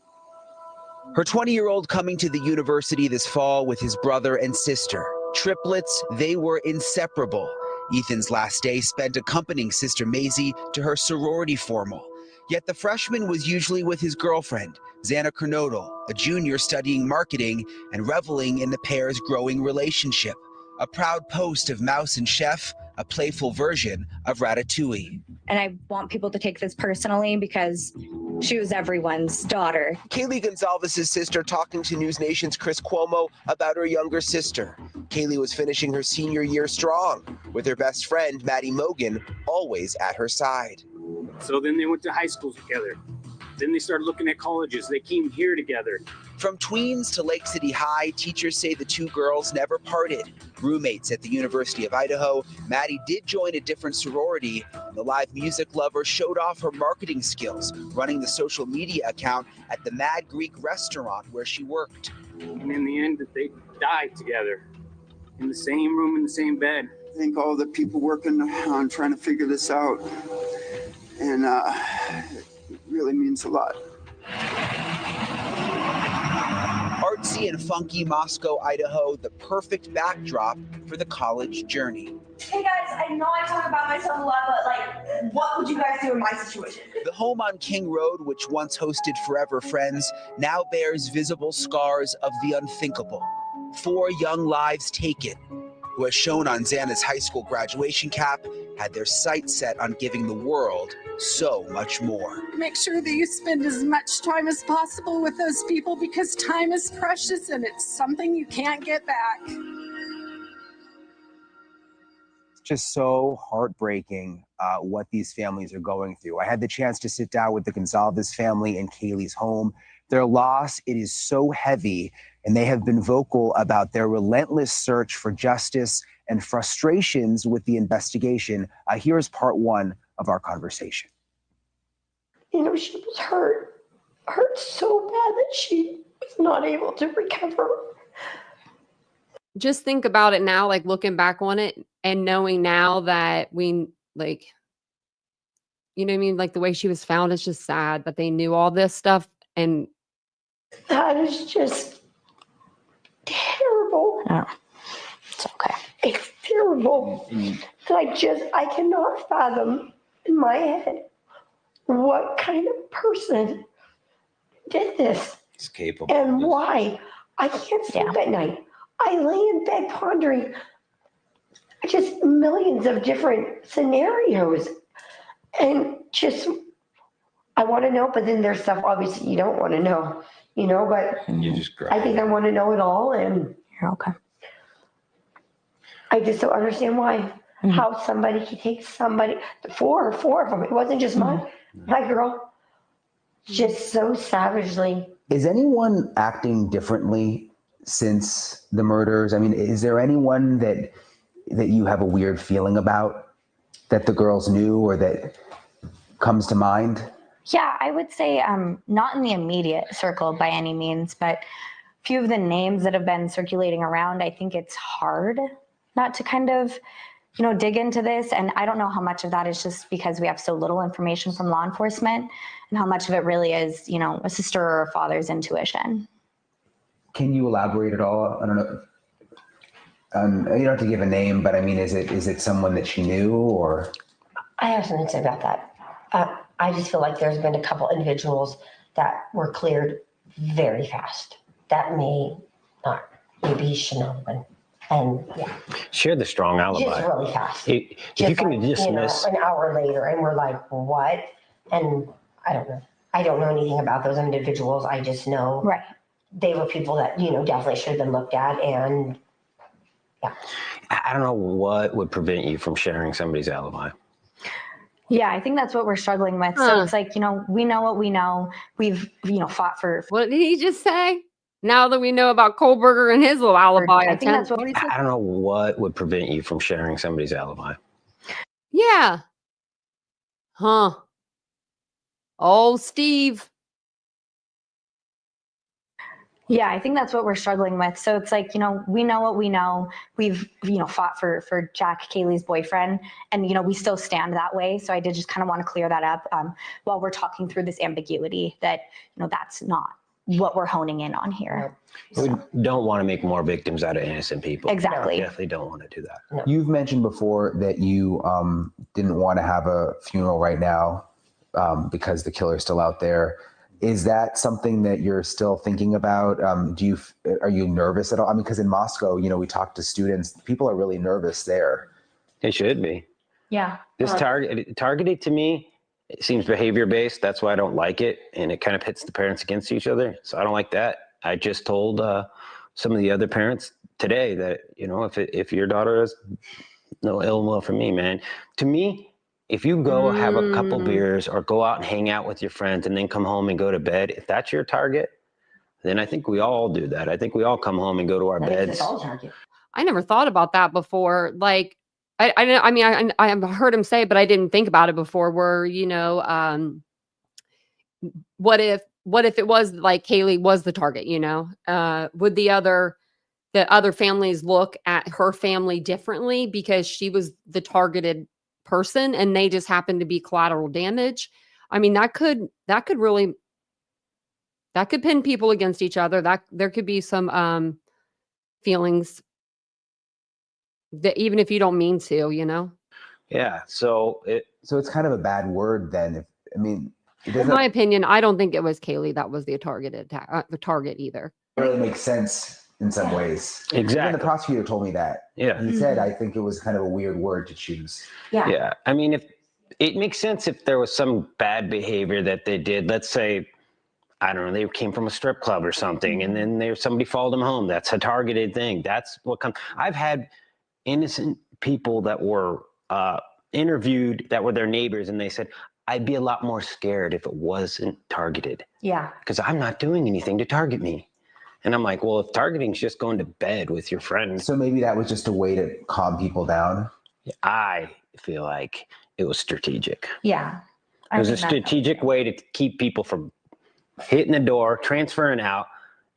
Her 20-year-old coming to the university this fall with his brother and sister. Triplets, they were inseparable. Ethan's last day spent accompanying sister Maisie to her sorority formal. Yet the freshman was usually with his girlfriend, Xana Kernodle, a junior studying marketing and reveling in the pair's growing relationship. a proud post of Mouse and Chef, a playful version of Ratatouille. And I want people to take this personally because she was everyone's daughter. Kaylee Gonzalez's sister talking to News Nation's Chris Cuomo about her younger sister. Kaylee was finishing her senior year strong, with her best friend, Maddie Mogan, always at her side. So then they went to high school together. Then they started looking at colleges. They came here together. From tweens to Lake City High, teachers say the two girls never parted. Roommates at the University of Idaho, Maddie did join a different sorority. The live music lover showed off her marketing skills, running the social media account at the Mad Greek restaurant where she worked. And in the end, they died together in the same room, in the same bed. I think all the people working on trying to figure this out, and it really means a lot. Artsy and funky Moscow, Idaho, the perfect backdrop for the college journey. Hey guys, I know I talk about myself a lot, but like, what would you guys do in my situation? The home on King Road, which once hosted Forever Friends, now bears visible scars of the unthinkable. 4 young lives taken, who, as shown on Xana's high school graduation cap, had their sights set on giving the world so much more. Make sure that you spend as much time as possible with those people because time is precious and it's something you can't get back. It's just so heartbreaking what these families are going through. I had the chance to sit down with the Gonzalez family in Kaylee's home. Their loss, it is so heavy, and they have been vocal about their relentless search for justice and frustrations with the investigation. Here's part 1 of our conversation. You know, she was hurt so bad that she was not able to recover. Just think about it now, like looking back on it and knowing now that we, like, you know what I mean? Like the way she was found is just sad that they knew all this stuff. And that is just terrible. Oh, it's okay. It's terrible. I cannot fathom in my head what kind of person did this. It's capable. And why. I can't sleep at night. I lay in bed pondering just millions of different scenarios. And just, I want to know, but then there's stuff obviously you don't want to know, you know, but You just cry. I think I want to know it all. And you're okay. I just don't understand why, how somebody can take somebody, four of them. It wasn't just my girl, just so savagely. Is anyone acting differently since the murders? I mean, is there anyone that you have a weird feeling about that the girls knew or that comes to mind? Yeah, I would say not in the immediate circle by any means, but a few of the names that have been circulating around, I think it's hard not to kind of, you know, dig into this. And I don't know how much of that is just because we have so little information from law enforcement and how much of it really is, you know, a sister or a father's intuition. Can you elaborate at all? I don't know. You don't have to give a name, but I mean, is it someone that she knew or? I have something to say about that. I just feel like there's been a couple individuals that were cleared very fast. That may not, maybe he shouldn't have been. And yeah. She had the strong alibi. Just really fast. If you can dismiss. An hour later, and we're like, what? And I don't know. I don't know anything about those individuals. I just know they were people that, you know, definitely should have been looked at. And yeah. I don't know what would prevent you from sharing somebody's alibi. Yeah, I think that's what we're struggling with. So it's like, you know, we know what we know. We've, you know, fought for. What did he just say? Now that we know about Kohlberger and his little alibi. I think that's what he said. I don't know what would prevent you from sharing somebody's alibi. Yeah. Huh. Oh, Steve. Yeah, I think that's what we're struggling with. So it's like, you know, we know what we know. We've, you know, fought for Jack, Kaylee's boyfriend, and, you know, we still stand that way. So I did just kind of want to clear that up while we're talking through this ambiguity that, you know, that's not what we're honing in on here. We don't want to make more victims out of innocent people. Exactly. We definitely don't want to do that. No. You've mentioned before that you didn't want to have a funeral right now because the killer's still out there. Is that something that you're still thinking about? Are you nervous at all? I mean, because in Moscow, we talked to students. People are really nervous there. They should be. Yeah. This targeted to me, it seems behavior based. That's why I don't like it, and it kind of pits the parents against each other. So I don't like that. I just told some of the other parents today that if your daughter has no ill will for me, man. To me, if you go have a couple beers or go out and hang out with your friends and then come home and go to bed, if that's your target, then I think we all do that. I think we all come home and go to our beds. I never thought about that before. Like, I mean, I heard him say, but I didn't think about it before. Where what if it was like Kaylee was the target? Would the other families look at her family differently because she was the targeted person and they just happened to be collateral damage? I mean, that could pin people against each other. That there could be some feelings that even if you don't mean to, Yeah. So it's kind of a bad word then. In my opinion, I don't think it was Kaylee that was the target either. It really makes sense in some ways. Exactly. Even the prosecutor told me that. Yeah. He said, I think it was kind of a weird word to choose. Yeah. I mean, if it makes sense if there was some bad behavior that they did, let's say, I don't know, they came from a strip club or something, and then somebody followed them home. That's a targeted thing. That's what comes. I've had innocent people that were interviewed that were their neighbors, and they said, I'd be a lot more scared if it wasn't targeted. Yeah. Because I'm not doing anything to target me. And I'm like, well, if targeting's just going to bed with your friends. So maybe that was just a way to calm people down? I feel like it was strategic. Yeah. It was a strategic way to keep people from hitting the door, transferring out,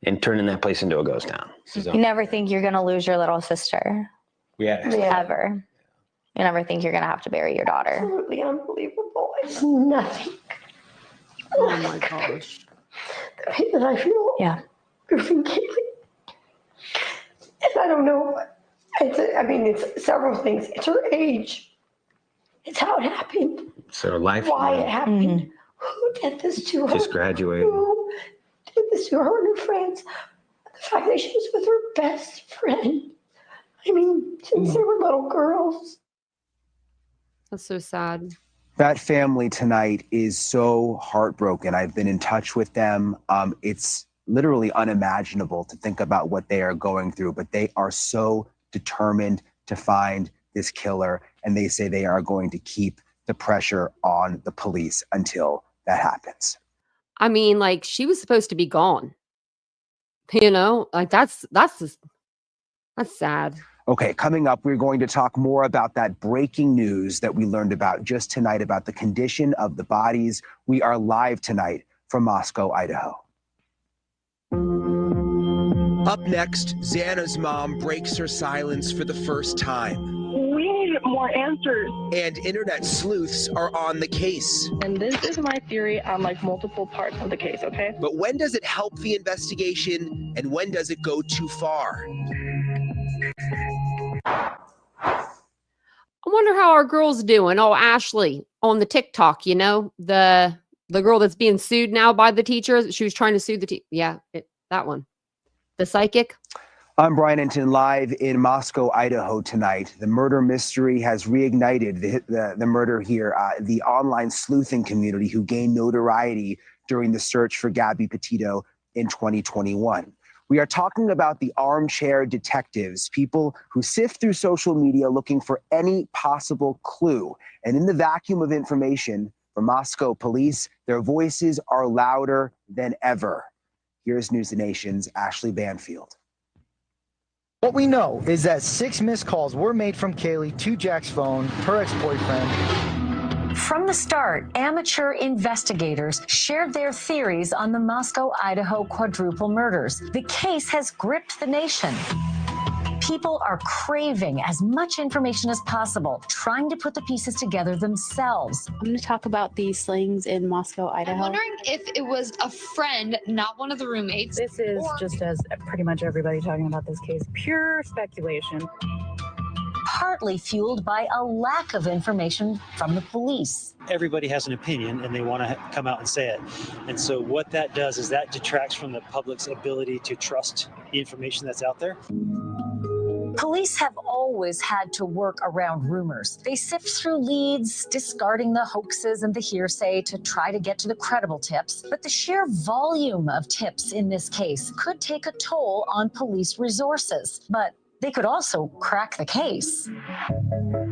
and turning that place into a ghost town. So, You never think you're going to lose your little sister. Yeah. Ever. You never think you're going to have to bury your daughter. Absolutely unbelievable. It's nothing. Oh my gosh. The pain that I feel. Yeah. Losing Kaylee. And I don't know. It's several things. It's her age. It's how it happened. So life. Why it happened. Who did this to her? Just graduated. Who did this to her and her friends? The fact that she was with her best friend. I mean, since they were little girls. That's so sad. That family tonight is so heartbroken. I've been in touch with them. It's literally unimaginable to think about what they are going through, but they are so determined to find this killer, and they say they are going to keep the pressure on the police until that happens. I mean, like, she was supposed to be gone. Like that's sad. Okay, coming up, we're going to talk more about that breaking news that we learned about just tonight about the condition of the bodies. We are live tonight from Moscow, Idaho. Up next, Xana's mom breaks her silence for the first time. We need more answers. And internet sleuths are on the case. And this is my theory on multiple parts of the case, okay? But when does it help the investigation and when does it go too far? I wonder how our girl's doing. Oh, Ashley on the TikTok, the girl that's being sued now by the teacher. She was trying to sue the teacher. Yeah, that one. The psychic. I'm Brian Enton, live in Moscow, Idaho tonight. The murder mystery has reignited the murder here. The online sleuthing community who gained notoriety during the search for Gabby Petito in 2021. We are talking about the armchair detectives, people who sift through social media looking for any possible clue. And in the vacuum of information from Moscow police, their voices are louder than ever. Here's News the Nation's Ashley Banfield. What we know is that 6 missed calls were made from Kaylee to Jack's phone, her ex-boyfriend. From the start, amateur investigators shared their theories on the Moscow, Idaho quadruple murders. The case has gripped the nation. People are craving as much information as possible, trying to put the pieces together themselves. I'm going to talk about these slings in Moscow, Idaho. I'm wondering if it was a friend, not one of the roommates. This is just as pretty much everybody talking about this case, pure speculation. partly fueled by a lack of information from the police. Everybody has an opinion and they want to come out and say it. And so what that does is that detracts from the public's ability to trust the information that's out there. Police have always had to work around rumors. They sift through leads, discarding the hoaxes and the hearsay to try to get to the credible tips. But the sheer volume of tips in this case could take a toll on police resources. But they could also crack the case.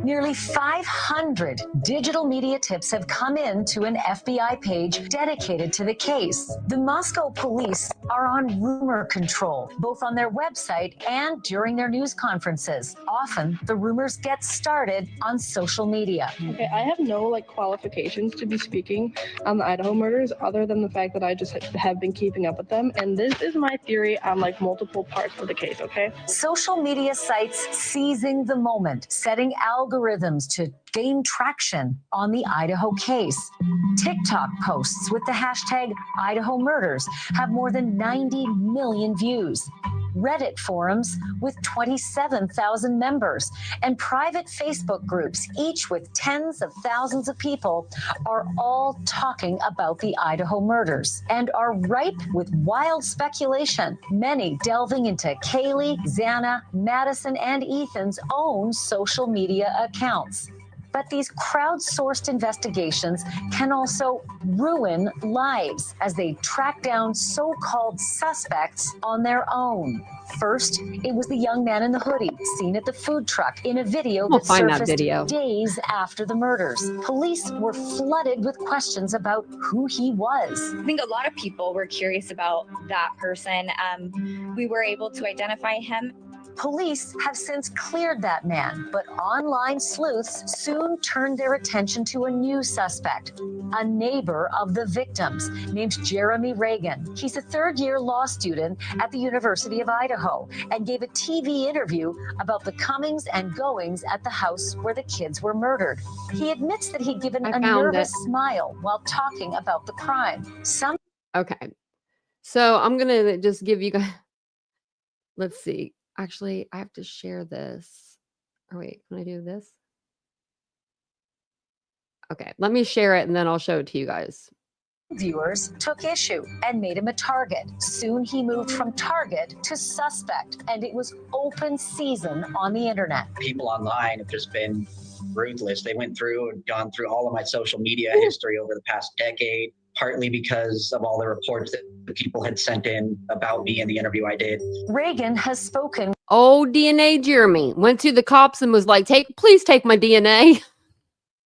Nearly 500 digital media tips have come in to an FBI page dedicated to the case. The Moscow police are on rumor control, both on their website and during their news conferences. Often, the rumors get started on social media. Okay, I have no qualifications to be speaking on the Idaho murders other than the fact that I just have been keeping up with them. And this is my theory on multiple parts of the case, okay? Social media sites seizing the moment, setting algorithms to gain traction on the Idaho case. TikTok posts with the hashtag Idaho Murders have more than 90 million views. Reddit forums with 27,000 members, and private Facebook groups, each with tens of thousands of people, are all talking about the Idaho murders and are ripe with wild speculation, many delving into Kaylee, Xana, Madison, and Ethan's own social media accounts. But these crowdsourced investigations can also ruin lives as they track down so-called suspects on their own. First, it was the young man in the hoodie seen at the food truck in a video that surfaced days after the murders. Police were flooded with questions about who he was. I think a lot of people were curious about that person. We were able to identify him. Police have since cleared that man, but online sleuths soon turned their attention to a new suspect, a neighbor of the victims named Jeremy Reagan. He's a third-year law student at the University of Idaho and gave a TV interview about the comings and goings at the house where the kids were murdered. He admits that he'd given a nervous smile while talking about the crime. Okay. So I'm going to just give you guys, let's see. Actually, I have to share this. Oh, wait, can I do this? Okay, let me share it and then I'll show it to you guys. Viewers took issue and made him a target. Soon he moved from target to suspect, and it was open season on the internet. People online have just been ruthless. They went through and gone through all of my social media history over the past decade, partly because of all the reports that people had sent in about me in the interview I did. Reagan has spoken. Oh, DNA Jeremy went to the cops and was like, please take my DNA.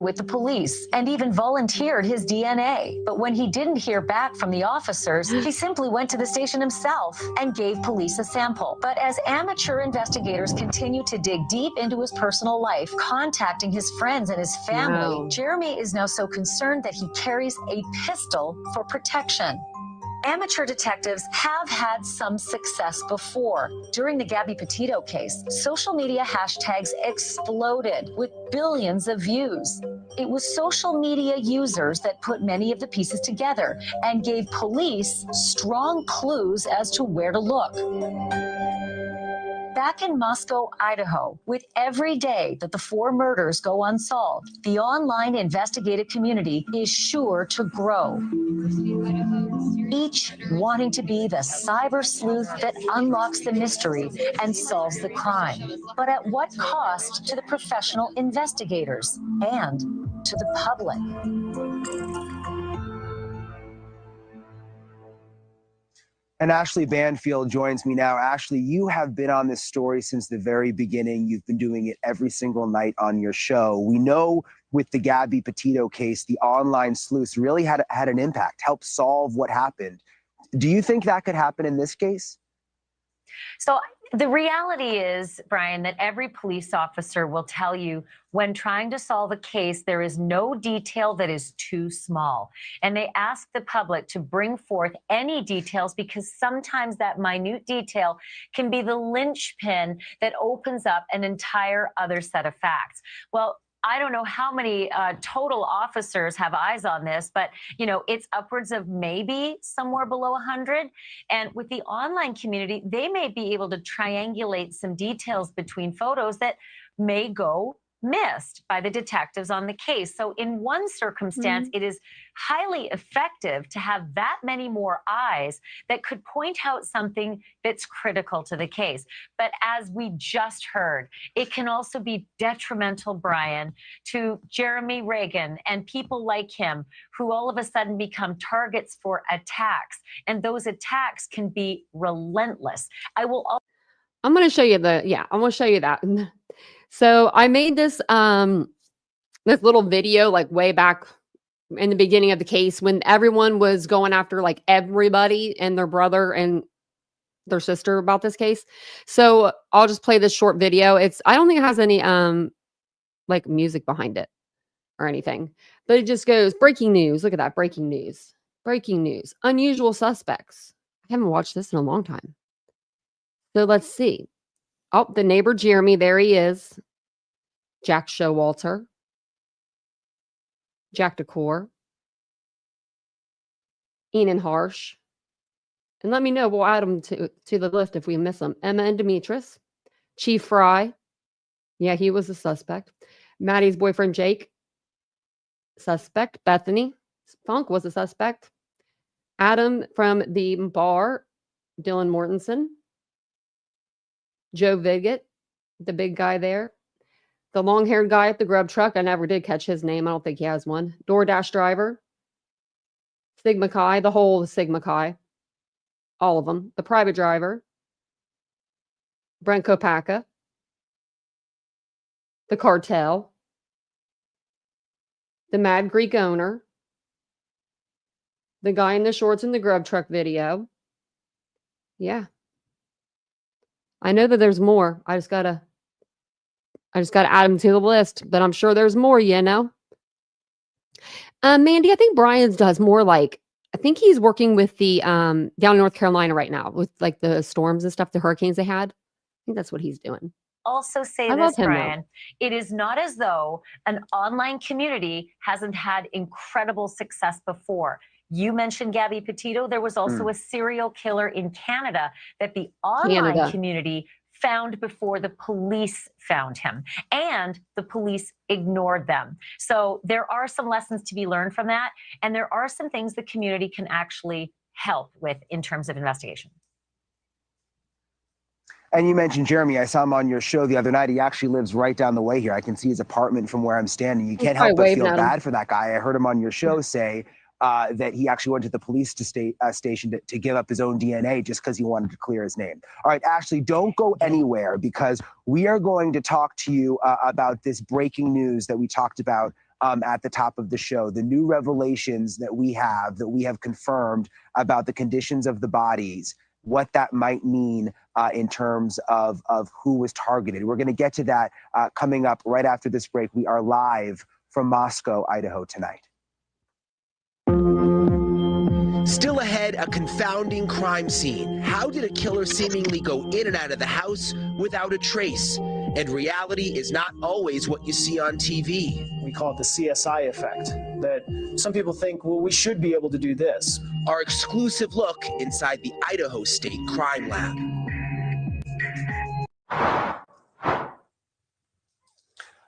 With the police and even volunteered his DNA. But when he didn't hear back from the officers, he simply went to the station himself and gave police a sample. But as amateur investigators continue to dig deep into his personal life, contacting his friends and his family, Jeremy is now so concerned that he carries a pistol for protection. Amateur detectives have had some success before. During the Gabby Petito case, social media hashtags exploded with billions of views. It was social media users that put many of the pieces together and gave police strong clues as to where to look. Back in Moscow, Idaho, with every day that the 4 murders go unsolved, the online investigative community is sure to grow. Each wanting to be the cyber sleuth that unlocks the mystery and solves the crime. But at what cost to the professional investigators and to the public? And Ashley Banfield joins me now. Ashley, you have been on this story since the very beginning. You've been doing it every single night on your show. We know with the Gabby Petito case, the online sleuths really had an impact, helped solve what happened. Do you think that could happen in this case? So the reality is, Brian, that every police officer will tell you when trying to solve a case, there is no detail that is too small. And they ask the public to bring forth any details because sometimes that minute detail can be the linchpin that opens up an entire other set of facts. Well, I don't know how many total officers have eyes on this, but, you know, it's upwards of maybe somewhere below 100. And with the online community, they may be able to triangulate some details between photos that may go missed by the detectives on the case. So in one circumstance, it is highly effective to have that many more eyes that could point out something that's critical to the case. But as we just heard, it can also be detrimental, Brian, to Jeremy Reagan and people like him who all of a sudden become targets for attacks. And those attacks can be relentless. I'm going to show you I'm going to show you that. So I made this this little video like way back in the beginning of the case when everyone was going after like everybody and their brother and their sister about this case. So I'll just play this short video. I don't think it has any like music behind it or anything, but it just goes breaking news. Look at that, breaking news. Breaking news. Unusual suspects. I haven't watched this in a long time. So let's see. Oh, the neighbor Jeremy, there he is. Jack Showalter. Jack Decor. Enan Harsh. And let me know. We'll add them to the list if we miss them. Emma and Demetris. Chief Fry. Yeah, he was a suspect. Maddie's boyfriend, Jake. Suspect. Bethany. Funk was a suspect. Adam from the bar. Dylan Mortensen. Joe Viggett, the big guy there. The long-haired guy at the grub truck. I never did catch his name. I don't think he has one. DoorDash driver. Sigma Chi, the whole Sigma Chi. All of them. The private driver. Brent Kopaka. The cartel. The Mad Greek owner. The guy in the shorts in the grub truck video. Yeah. I know that there's more. I just gotta add them to the list, but I'm sure there's more, you know. Mandy, I think Brian's does more like, I think he's working with the down in North Carolina right now with like the storms and stuff, the hurricanes they had. I think that's what he's doing. Also say I this, love him, Brian. It is not as though an online community hasn't had incredible success before. You mentioned Gabby Petito. There was also a serial killer in Canada that the online community found before the police found him, and the police ignored them. So there are some lessons to be learned from that, and there are some things the community can actually help with in terms of investigation. And you mentioned Jeremy. I saw him on your show the other night. He actually lives right down the way here. I can see his apartment from where I'm standing. You can't help but feel bad for that guy. I heard him on your show say that he actually went to the police station to give up his own DNA just because he wanted to clear his name. All right, Ashley, don't go anywhere because we are going to talk to you about this breaking news that we talked about at the top of the show, the new revelations that we have confirmed about the conditions of the bodies, what that might mean in terms of who was targeted. We're going to get to that coming up right after this break. We are live from Moscow, Idaho tonight. Still ahead, a confounding crime scene. How did a killer seemingly go in and out of the house without a trace? And reality is not always what you see on TV. We call it the CSI effect, that some people think, well, we should be able to do this. Our exclusive look inside the Idaho State Crime Lab.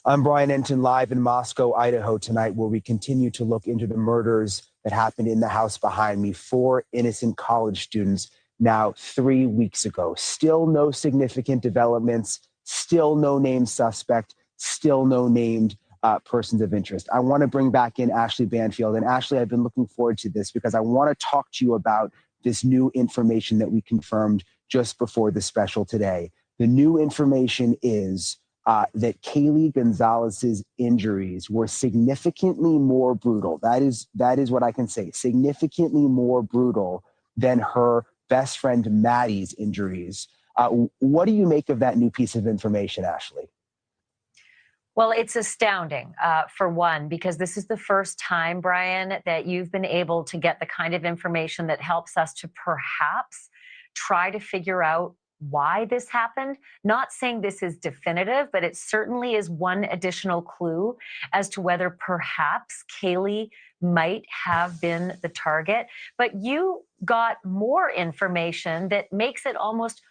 I'm Brian Enton, live in Moscow, Idaho tonight, where we continue to look into the murders that happened in the house behind me. 4 innocent college students now 3 weeks ago. Still no significant developments, still no named suspect, still no named persons of interest. I want to bring back in Ashley Banfield. And Ashley, I've been looking forward to this because I want to talk to you about this new information that we confirmed just before the special today. The new information is that Kaylee Gonzalez's injuries were significantly more brutal. That is what I can say. Significantly more brutal than her best friend Maddie's injuries. What do you make of that new piece of information, Ashley? Well, it's astounding, for one, because this is the first time, Brian, that you've been able to get the kind of information that helps us to perhaps try to figure out why this happened. Not saying this is definitive, but it certainly is one additional clue as to whether perhaps Kaylee might have been the target. But you got more information that makes it almost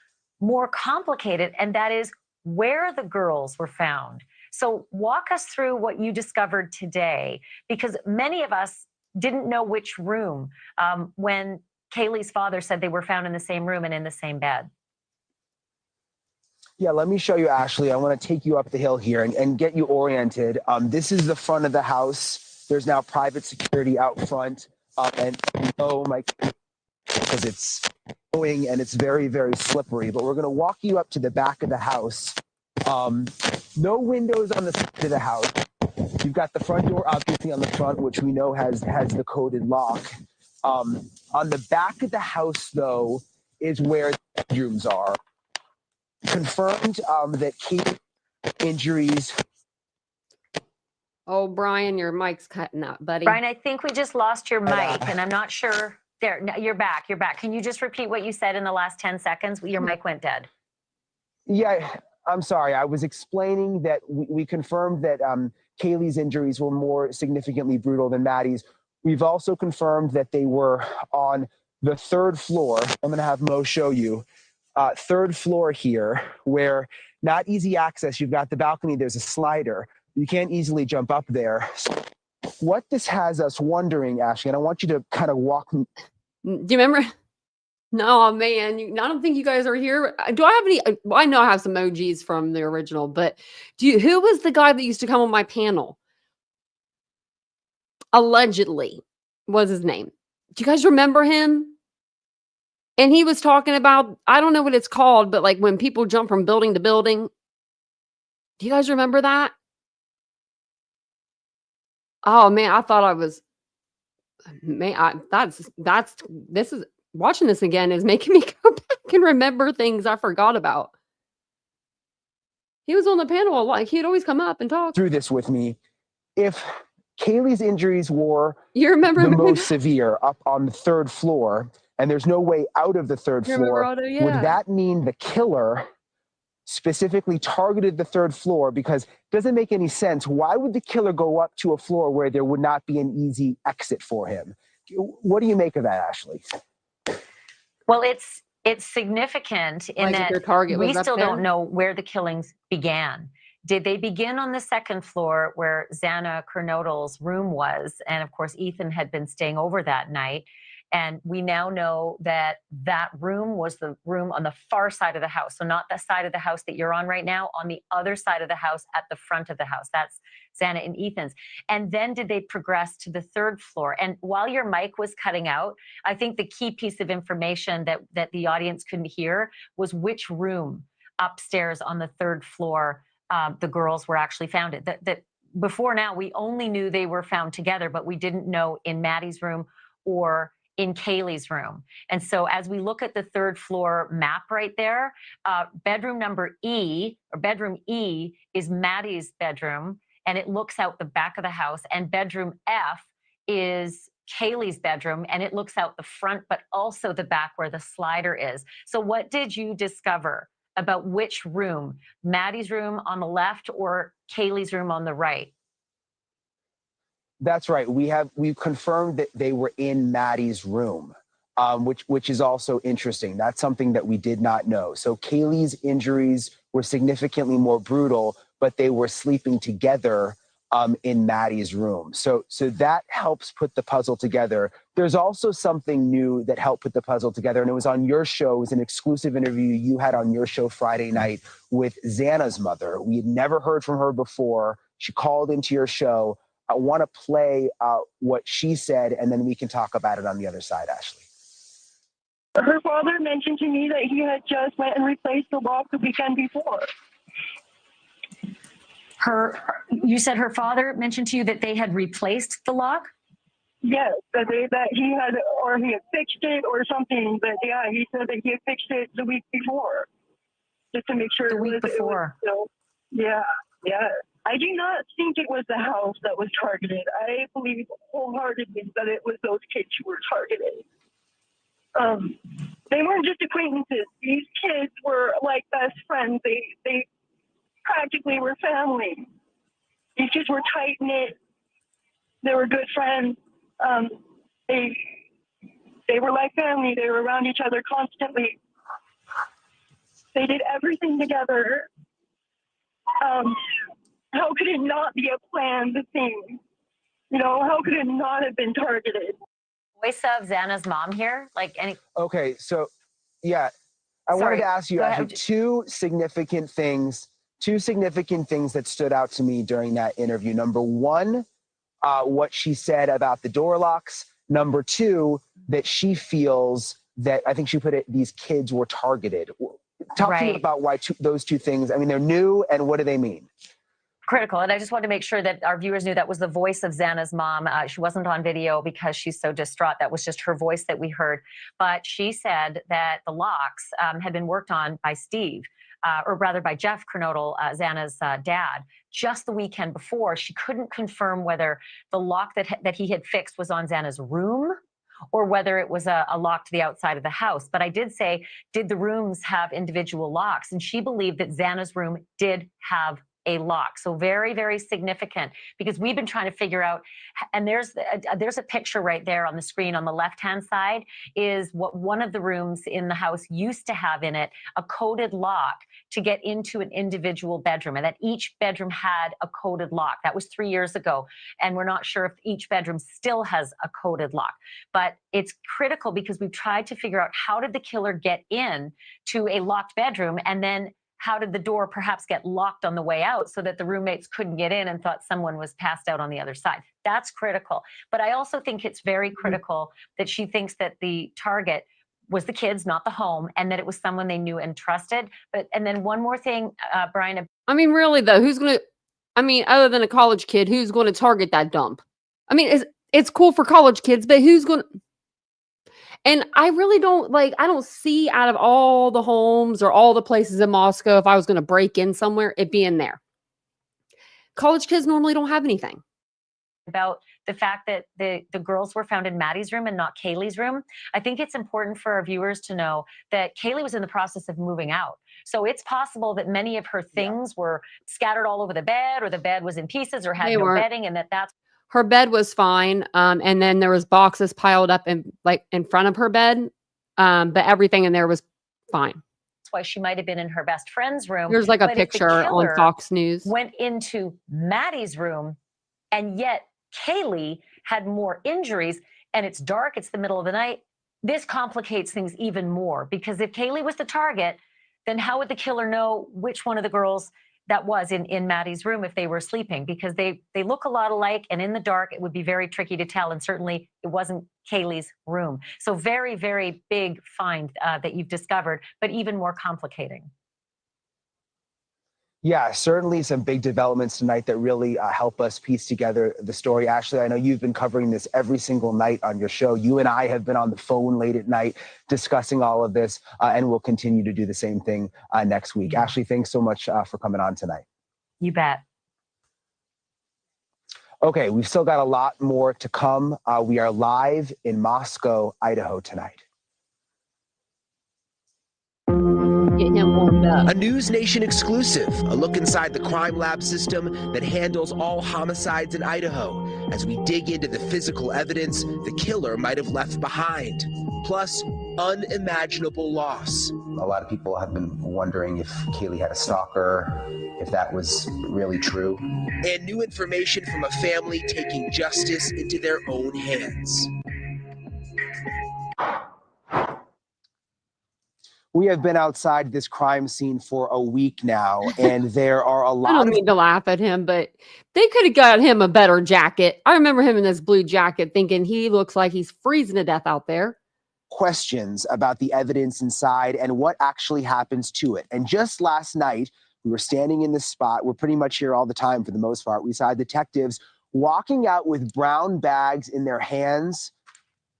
more complicated, and that is, where the girls were found. So walk us through what you discovered today, because many of us didn't know which room when Kaylee's father said they were found in the same room and in the same bed. Yeah, let me show you, Ashley. I want to take you up the hill here and get you oriented. This is the front of the house. There's now private security out front. And oh my, because it's going and it's very, very slippery. But we're going to walk you up to the back of the house. No windows on the side of the house. You've got the front door obviously on the front, which we know has the coded lock. On the back of the house, though, is where the bedrooms are. Confirmed that key injuries. Oh, Brian, your mic's cutting out, buddy. Brian, I think we just lost your mic, and I'm not sure. There, no, you're back. You're back. Can you just repeat what you said in the last 10 seconds? Your mic went dead. Yeah, I'm sorry. I was explaining that we confirmed that Kaylee's injuries were more significantly brutal than Maddie's. We've also confirmed that they were on the third floor. I'm going to have Mo show you. Third floor here, where not easy access. You've got the balcony. There's a slider. You can't easily jump up there. So what this has us wondering, Ashley, and I want you to kind of walk. Do you remember? No, man, I don't think you guys are here. Do I have any? Well, I know I have some emojis from the original, but who was the guy that used to come on my panel? Allegedly was his name. Do you guys remember him? And he was talking about, I don't know what it's called, but like when people jump from building to building. Do you guys remember that? Oh man, I thought I was, man, this is, watching this again is making me go back and remember things I forgot about. He was on the panel a lot. He'd always come up and talk. Through this with me. If Kaylee's injuries were the most severe up on the third floor, and there's no way out of the third floor, would that mean the killer specifically targeted the third floor? Because it doesn't make any sense. Why would the killer go up to a floor where there would not be an easy exit for him? What do you make of that, Ashley? Well, it's significant in that we still don't know where the killings began. Did they begin on the second floor where Xana Kernodle's room was? And of course, Ethan had been staying over that night. And we now know that that room was the room on the far side of the house. So not the side of the house that you're on right now, on the other side of the house at the front of the house. That's Xana and Ethan's. And then did they progress to the third floor? And while your mic was cutting out, I think the key piece of information that the audience couldn't hear was which room upstairs on the third floor the girls were actually found. That before now, we only knew they were found together, but we didn't know in Maddie's room or in Kaylee's room. And so as we look at the third floor map right there, bedroom number E, or bedroom E, is Maddie's bedroom, and it looks out the back of the house. And bedroom F is Kaylee's bedroom, and it looks out the front, but also the back where the slider is. So what did you discover about which room? Maddie's room on the left or Kaylee's room on the right? That's right. We've confirmed that they were in Maddie's room, which is also interesting. That's something that we did not know. So Kaylee's injuries were significantly more brutal, but they were sleeping together in Maddie's room. So that helps put the puzzle together. There's also something new that helped put the puzzle together, and it was on your show. It was an exclusive interview you had on your show Friday night with Xana's mother. We had never heard from her before. She called into your show. I want to play what she said, and then we can talk about it on the other side, Ashley. Her father mentioned to me that he had just went and replaced the lock the weekend before. You said her father mentioned to you that they had replaced the lock? Yes, that he had, or he had fixed it or something. But yeah, he said that he had fixed it the week before, just to make sure. The week before. Yeah. I do not think it was the house that was targeted. I believe wholeheartedly that it was those kids who were targeted. They weren't just acquaintances. These kids were like best friends. They practically were family. These kids were tight-knit. They were good friends. They were like family. They were around each other constantly. They did everything together. How could it not be a planned thing? You know, how could it not have been targeted? Voice of Xana's mom here, like any. Okay, so yeah, I wanted to ask you Go actually ahead. two significant things that stood out to me during that interview. Number one, what she said about the door locks. Number two, that she feels that, I think she put it, these kids were targeted. Talk to me about why those two things. I mean, they're new, and what do they mean? Critical. And I just wanted to make sure that our viewers knew that was the voice of Xana's mom. She wasn't on video because she's so distraught. That was just her voice that we heard. But she said that the locks had been worked on by Steve, or rather by Jeff Kernodle, Xana's dad, just the weekend before. She couldn't confirm whether the lock that he had fixed was on Xana's room or whether it was a lock to the outside of the house. But I did say, did the rooms have individual locks? And she believed that Xana's room did have a lock. So very, very significant, because we've been trying to figure out, and there's a picture right there on the screen on the left-hand side, is what one of the rooms in the house used to have in it, a coded lock to get into an individual bedroom, and that each bedroom had a coded lock. That was 3 years ago. And we're not sure if each bedroom still has a coded lock, but it's critical because we've tried to figure out, how did the killer get in to a locked bedroom, and then how did the door perhaps get locked on the way out so that the roommates couldn't get in and thought someone was passed out on the other side? That's critical. But I also think it's very critical that she thinks that the target was the kids, not the home, and that it was someone they knew and trusted. And then one more thing, Brian. I mean, really though, other than a college kid, who's going to target that dump? I mean, it's cool for college kids, but who's going to? And I really don't I don't see, out of all the homes or all the places in Moscow, if I was going to break in somewhere, it being there. College kids normally don't have anything. About the fact that the girls were found in Maddie's room and not Kaylee's room. I think it's important for our viewers to know that Kaylee was in the process of moving out. So it's possible that many of her things were scattered all over the bed, or the bed was in pieces, or had They no weren't. bedding, and that's Her bed was fine, and then there was boxes piled up in front of her bed, but everything in there was fine. why she might have been in her best friend's room. There's like a But if the picture on killer Fox News. went into Maddie's room, and yet Kaylee had more injuries, and it's dark, it's the middle of the night, this complicates things even more, because if Kaylee was the target, then how would the killer know which one of the girls that was in Maddie's room if they were sleeping? Because they look a lot alike, and in the dark, it would be very tricky to tell. And certainly it wasn't Kaylee's room. So very, very big find that you've discovered, but even more complicating. Yeah, certainly some big developments tonight that really help us piece together the story. Ashley, I know you've been covering this every single night on your show. You and I have been on the phone late at night discussing all of this, and we'll continue to do the same thing next week. Ashley, thanks so much for coming on tonight. You bet. Okay, we've still got a lot more to come. We are live in Moscow, Idaho tonight. Get him warmed up. A News Nation exclusive, a look inside the crime lab system that handles all homicides in Idaho, as we dig into the physical evidence the killer might have left behind, plus unimaginable loss. A lot of people have been wondering if Kaylee had a stalker, if that was really true. And new information from a family taking justice into their own hands. We have been outside this crime scene for a week now, and there are a lot I don't of mean to laugh at him, but they could have got him a better jacket. I remember him in this blue jacket thinking he looks like he's freezing to death out there. questions about the evidence inside and what actually happens to it. And just last night, we were standing in this spot. We're pretty much here all the time for the most part. We saw detectives walking out with brown bags in their hands,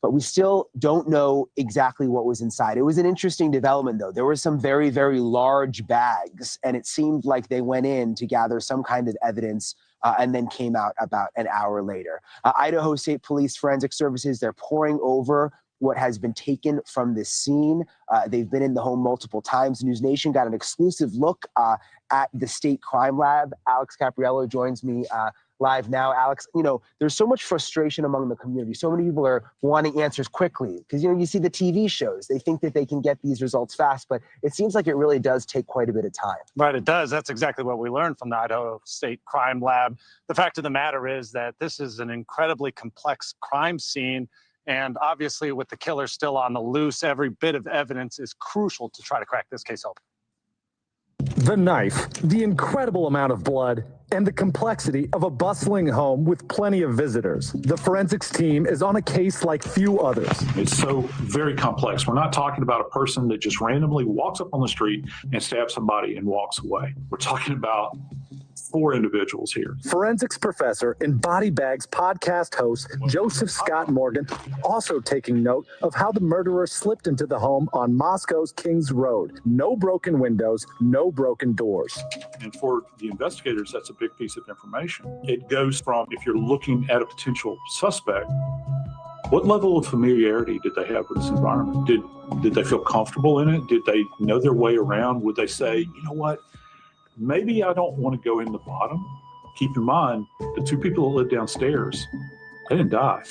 but we still don't know exactly what was inside. It was an interesting development, though. There were some very, very large bags, and it seemed like they went in to gather some kind of evidence and then came out about an hour later. Idaho State Police Forensic Services, they're pouring over what has been taken from this scene. They've been in the home multiple times. News Nation got an exclusive look at the state crime lab. Alex Capriello joins me live now. Alex, there's so much frustration among the community. So many people are wanting answers quickly because, you see the TV shows. They think that they can get these results fast, but it seems like it really does take quite a bit of time. Right, it does. That's exactly what we learned from the Idaho State Crime Lab. The fact of the matter is that this is an incredibly complex crime scene. And obviously, with the killer still on the loose, every bit of evidence is crucial to try to crack this case open. The knife, the incredible amount of blood, and the complexity of a bustling home with plenty of visitors. The forensics team is on a case like few others. It's so very complex. We're not talking about a person that just randomly walks up on the street and stabs somebody and walks away. We're talking about 4 individuals here. Forensics professor and Body Bags podcast host Joseph Scott Morgan also taking note of how the murderer slipped into the home on Moscow's Kings Road. No broken windows, no broken doors. And for the investigators, that's a big piece of information. It goes from, if you're looking at a potential suspect, what level of familiarity did they have with this environment? Did they feel comfortable in it? Did they know their way around? Would they say, you know what? Maybe I don't want to go in the bottom. Keep in mind, the 2 people that live downstairs, they didn't die.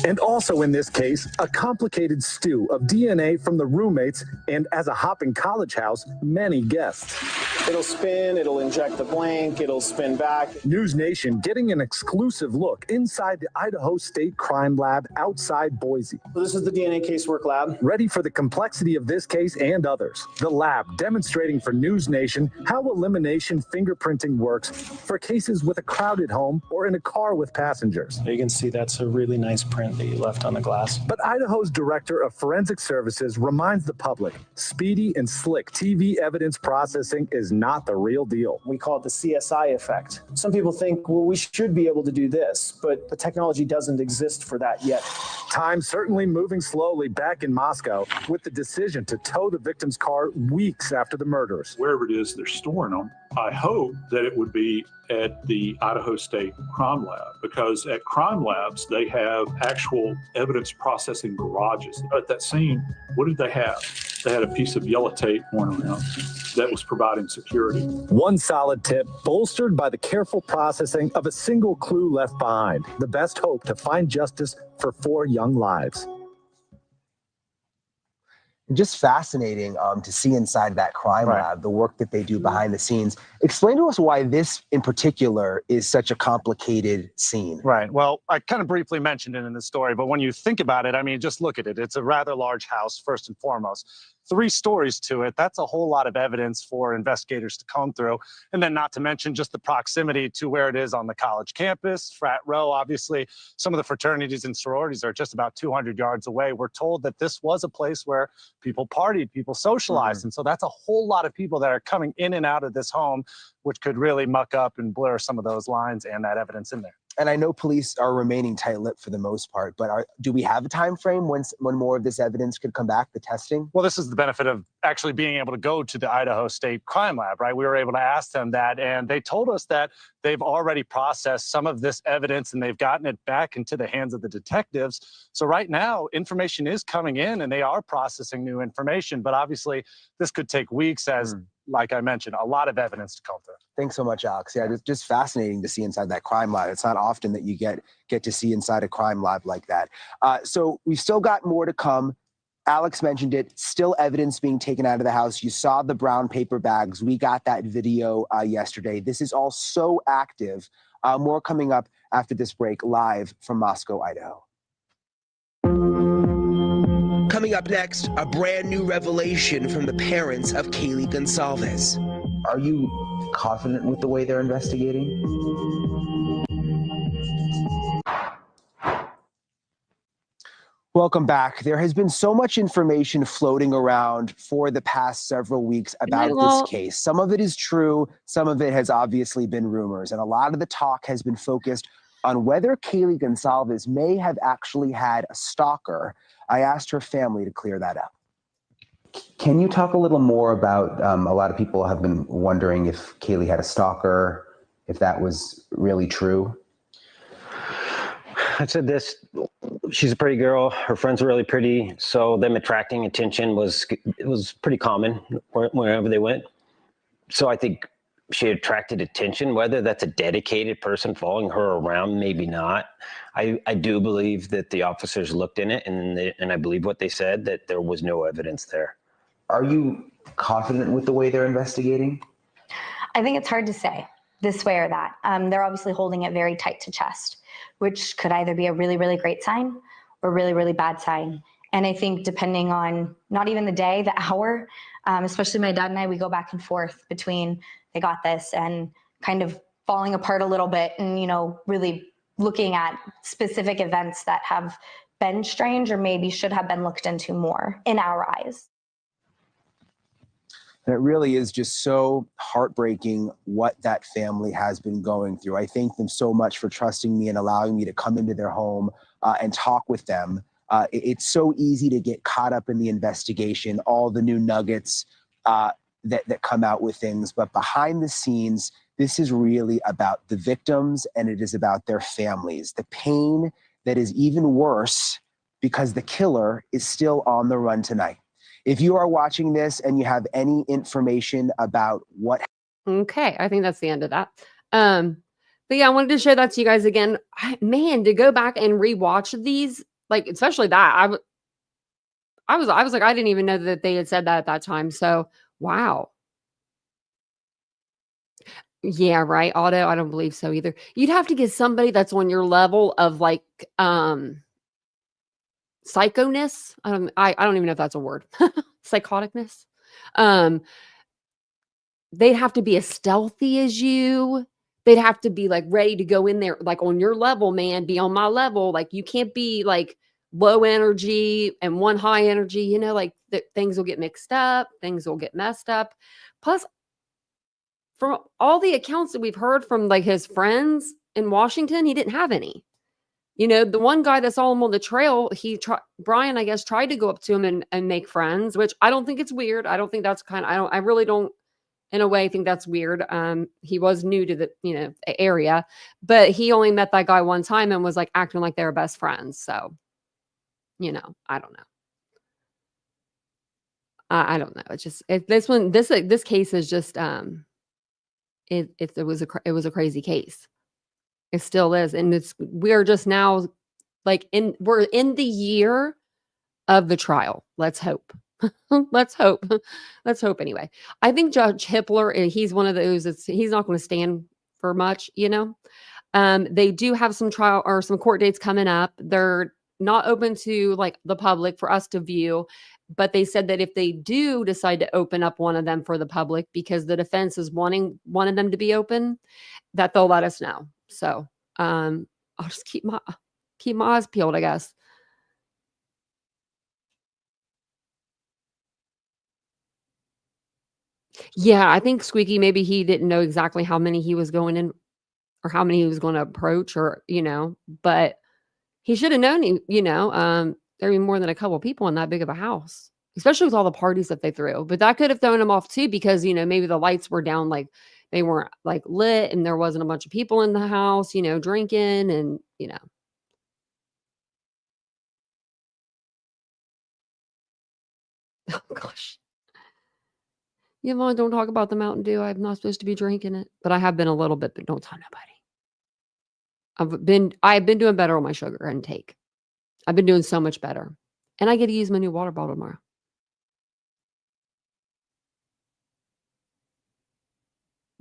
And also in this case, a complicated stew of DNA from the roommates and, as a hopping college house, many guests. It'll spin, it'll inject the blank, it'll spin back. News Nation getting an exclusive look inside the Idaho State Crime Lab outside Boise. So this is the DNA casework lab. Ready for the complexity of this case and others. The lab demonstrating for News Nation how elimination fingerprinting works for cases with a crowded home or in a car with passengers. You can see that's a really nice print that you left on the glass. But Idaho's Director of Forensic Services reminds the public, speedy and slick TV evidence processing is not the real deal. We call it the CSI effect. Some people think, well, we should be able to do this, but the technology doesn't exist for that yet. Time certainly moving slowly back in Moscow with the decision to tow the victim's car weeks after the murders. Wherever it is they're storing them, I hope that it would be at the Idaho State Crime Lab, because at crime labs, they have actual evidence processing garages. At that scene, what did they have? They had a piece of yellow tape going around that was providing security. One solid tip, bolstered by the careful processing of a single clue left behind. The best hope to find justice for 4 young lives. Just fascinating to see inside that crime lab, the work that they do behind the scenes. Explain to us why this in particular is such a complicated scene. Right. Well, I kind of briefly mentioned it in the story, but when you think about it, I mean, just look at it. It's a rather large house, first and foremost. 3 stories to it. That's a whole lot of evidence for investigators to comb through. And then not to mention just the proximity to where it is on the college campus, frat row. Obviously, some of the fraternities and sororities are just about 200 yards away. We're told that this was a place where people partied, people socialized. And so that's a whole lot of people that are coming in and out of this home, which could really muck up and blur some of those lines and that evidence in there. And I know police are remaining tight-lipped for the most part, but do we have a time frame when more of this evidence could come back, the testing? Well, this is the benefit of actually being able to go to the Idaho State Crime Lab, right? We were able to ask them that, and they told us that they've already processed some of this evidence and they've gotten it back into the hands of the detectives. So right now, information is coming in and they are processing new information, but obviously this could take weeks as, like I mentioned, a lot of evidence to come through. Thanks so much, Alex. Yeah, it's just fascinating to see inside that crime lab. It's not often that you get to see inside a crime lab like that. So we've still got more to come. Alex mentioned it, still evidence being taken out of the house. You saw the brown paper bags. We got that video yesterday. This is all so active. More coming up after this break, live from Moscow, Idaho. Coming up next, a brand new revelation from the parents of Kaylee Gonsalves. Are you confident with the way they're investigating? Welcome back. There has been so much information floating around for the past several weeks about this case. Some of it is true. Some of it has obviously been rumors. And a lot of the talk has been focused on whether Kaylee Gonsalves may have actually had a stalker. I asked her family to clear that up. Can you talk a little more about, a lot of people have been wondering if Kaylee had a stalker, if that was really true? I said this, she's a pretty girl. Her friends are really pretty. So them attracting attention was pretty common wherever they went. So I think she attracted attention. Whether that's a dedicated person following her around, maybe not. I do believe that the officers looked in it, and I believe what they said, that there was no evidence there. Are you confident with the way they're investigating? I think it's hard to say this way or that. They're obviously holding it very tight to chest, which could either be a really, really great sign or really, really bad sign. And I think depending on not even the day, the hour, especially my dad and I, we go back and forth between they got this and kind of falling apart a little bit and, you know, really looking at specific events that have been strange or maybe should have been looked into more in our eyes. And it really is just so heartbreaking what that family has been going through. I thank them so much for trusting me and allowing me to come into their home and talk with them. It's so easy to get caught up in the investigation, all the new nuggets that come out with things. But behind the scenes, this is really about the victims and it is about their families. The pain that is even worse because the killer is still on the run tonight. If you are watching this and you have any information about what... Okay, I think that's the end of that. But yeah, I wanted to share that to you guys again. Man, to go back and rewatch these, like especially that, I was like, I didn't even know that they had said that at that time. So wow. Yeah, right. Otto, I don't believe so either. You'd have to get somebody that's on your level of like psychoness. I don't even know if that's a word. Psychoticness. They'd have to be as stealthy as you. They'd have to be like ready to go in there, like on your level, man, be on my level. Like you can't be like low energy and one high energy, you know, like things will get mixed up, things will get messed up. Plus, from all the accounts that we've heard from like his friends in Washington, he didn't have any. You know, the one guy that saw him on the trail, Brian, I guess, tried to go up to him and make friends, which I don't think it's weird. I don't think that's I really don't, in a way, think that's weird. He was new to the, you know, area, but he only met that guy one time and was like acting like they were best friends. So, you know, I don't know. I don't know. It's just, this case is just, it was a crazy case. It still is. And we're just now like we're in the year of the trial. Let's hope. Let's hope. Let's hope anyway. I think Judge Hippler, he's one of those he's not going to stand for much, you know. They do have some trial or some court dates coming up. They're not open to like the public for us to view, but they said that if they do decide to open up one of them for the public because the defense is wanting one of them to be open, that they'll let us know. So I'll just keep my eyes peeled, I guess. Yeah, I think Squeaky, maybe he didn't know exactly how many he was going in or how many he was going to approach or, you know, but he should have known, you know, there'd be more than a couple people in that big of a house, especially with all the parties that they threw. But that could have thrown him off too, because, you know, maybe the lights were down, like they weren't like lit and there wasn't a bunch of people in the house, you know, drinking and, you know. Oh gosh. Yeah, Mom, don't talk about the Mountain Dew. I'm not supposed to be drinking it, but I have been a little bit, but don't tell nobody. I've been doing better on my sugar intake. I've been doing so much better. And I get to use my new water bottle tomorrow.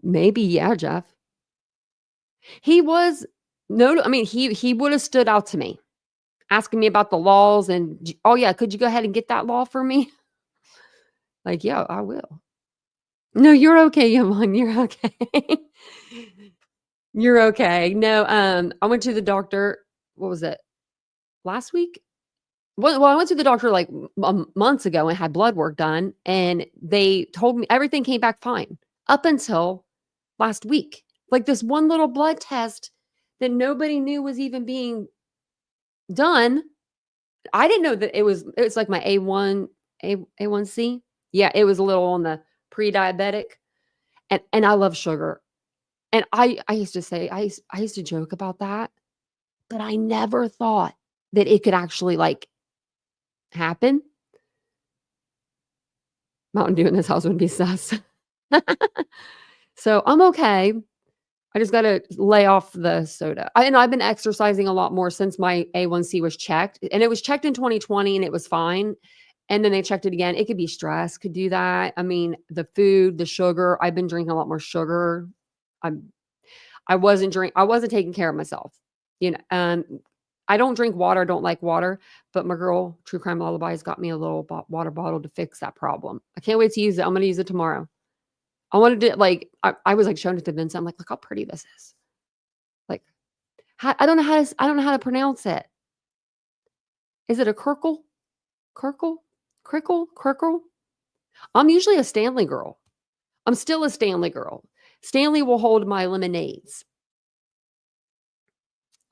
Maybe, yeah, Jeff. He was he would have stood out to me, asking me about the laws and, oh yeah, could you go ahead and get that law for me? Like, yeah, I will. No, you're okay, Yvonne. You're okay. You're okay. No, I went to the doctor. What was it? Last week? Well, I went to the doctor like months ago and had blood work done, and they told me everything came back fine up until last week. Like this one little blood test that nobody knew was even being done. I didn't know that it's like my A1C. Yeah, it was a little on the pre-diabetic. And I love sugar. And I used to say, I used to joke about that, but I never thought that it could actually like happen. Mountain Dew in this house would be sus. So I'm okay. I just got to lay off the soda. And I've been exercising a lot more since my A1C was checked. And it was checked in 2020 and it was fine. And then they checked it again. It could be stress, could do that. I mean, the food, the sugar. I've been drinking a lot more sugar. I wasn't taking care of myself. I don't drink water. I don't like water. But my girl, True Crime Lullabies, got me a little water bottle to fix that problem. I can't wait to use it. I'm going to use it tomorrow. I wanted to I was like showing it to Vincent. I'm like, look how pretty this is. Like, I don't know how to pronounce it. Is it a Kirkle? Kirkle? I'm usually a Stanley girl. I'm still a Stanley girl. Stanley will hold my lemonades.